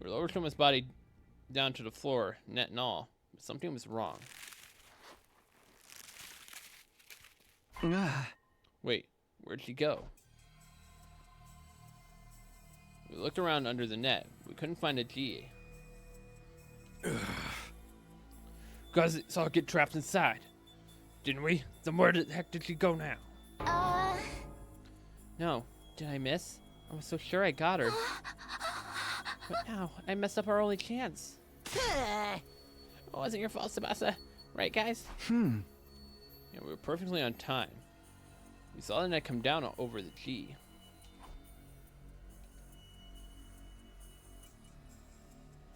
We lowered Shoma's body down to the floor, net and all, but something was wrong. Wait, where'd she go? We looked around under the net. We couldn't find a GA. Guys, it's all get trapped inside. Didn't we? Then where the heck did she go now? No, did I miss? I was so sure I got her. But now, I messed up our only chance. It wasn't your fault, Tsubasa. Right, guys? Yeah, we were perfectly on time. We saw the net come down over the G.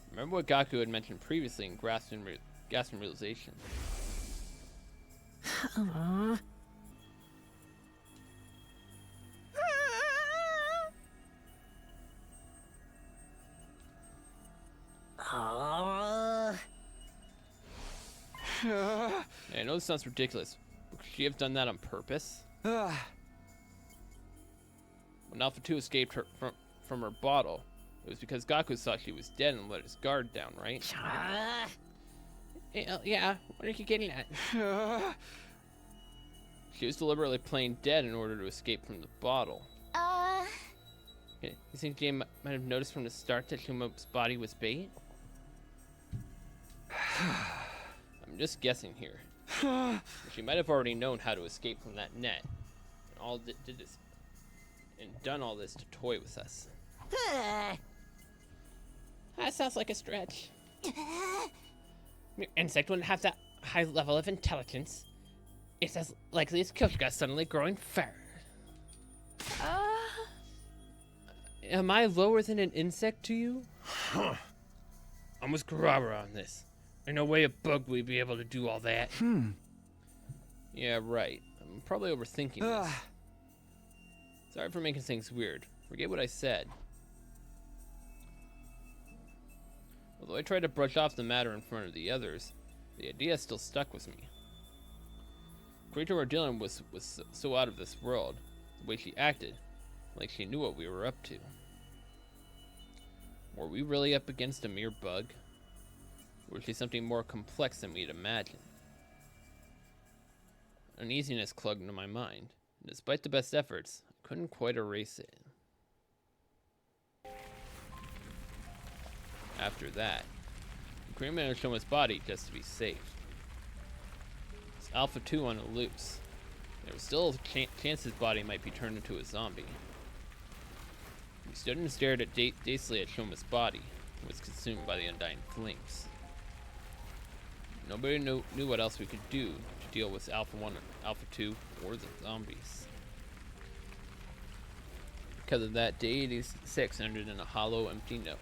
Remember what Gaku had mentioned previously in Grasping Realization. Yeah, I know this sounds ridiculous, but could she have done that on purpose? When Alpha 2 escaped her from her bottle, it was because Gaku thought she was dead and let his guard down, right? Yeah, what are you getting at? She was deliberately playing dead in order to escape from the bottle. Okay, you think Jay might have noticed from the start that Shuma's body was bait? I'm just guessing here. She might have already known how to escape from that net, and done all this to toy with us. That sounds like a stretch. Your insect wouldn't have that high level of intelligence. It's as likely as Kyoshka suddenly growing fur. Am I lower than an insect to you? I'm with Kurara on this. Ain't no way a bug would be able to do all that. Yeah, right. I'm probably overthinking this. Sorry for making things weird. Forget what I said. Although I tried to brush off the matter in front of the others, the idea still stuck with me. The creature we're dealing with was so out of this world. The way she acted, like she knew what we were up to. Were we really up against a mere bug? Or was she something more complex than we'd imagined? Uneasiness clung to my mind, and despite the best efforts, I couldn't quite erase it. After that, we cremated Shoma's body just to be safe. With Alpha 2 on the loose, there was still a chance his body might be turned into a zombie. We stood and stared at dazedly at Shoma's body, and was consumed by the undying flames. Nobody knew what else we could do to deal with Alpha 1, Alpha 2, or the zombies. Because of that, Day 86 ended in a hollow, empty note.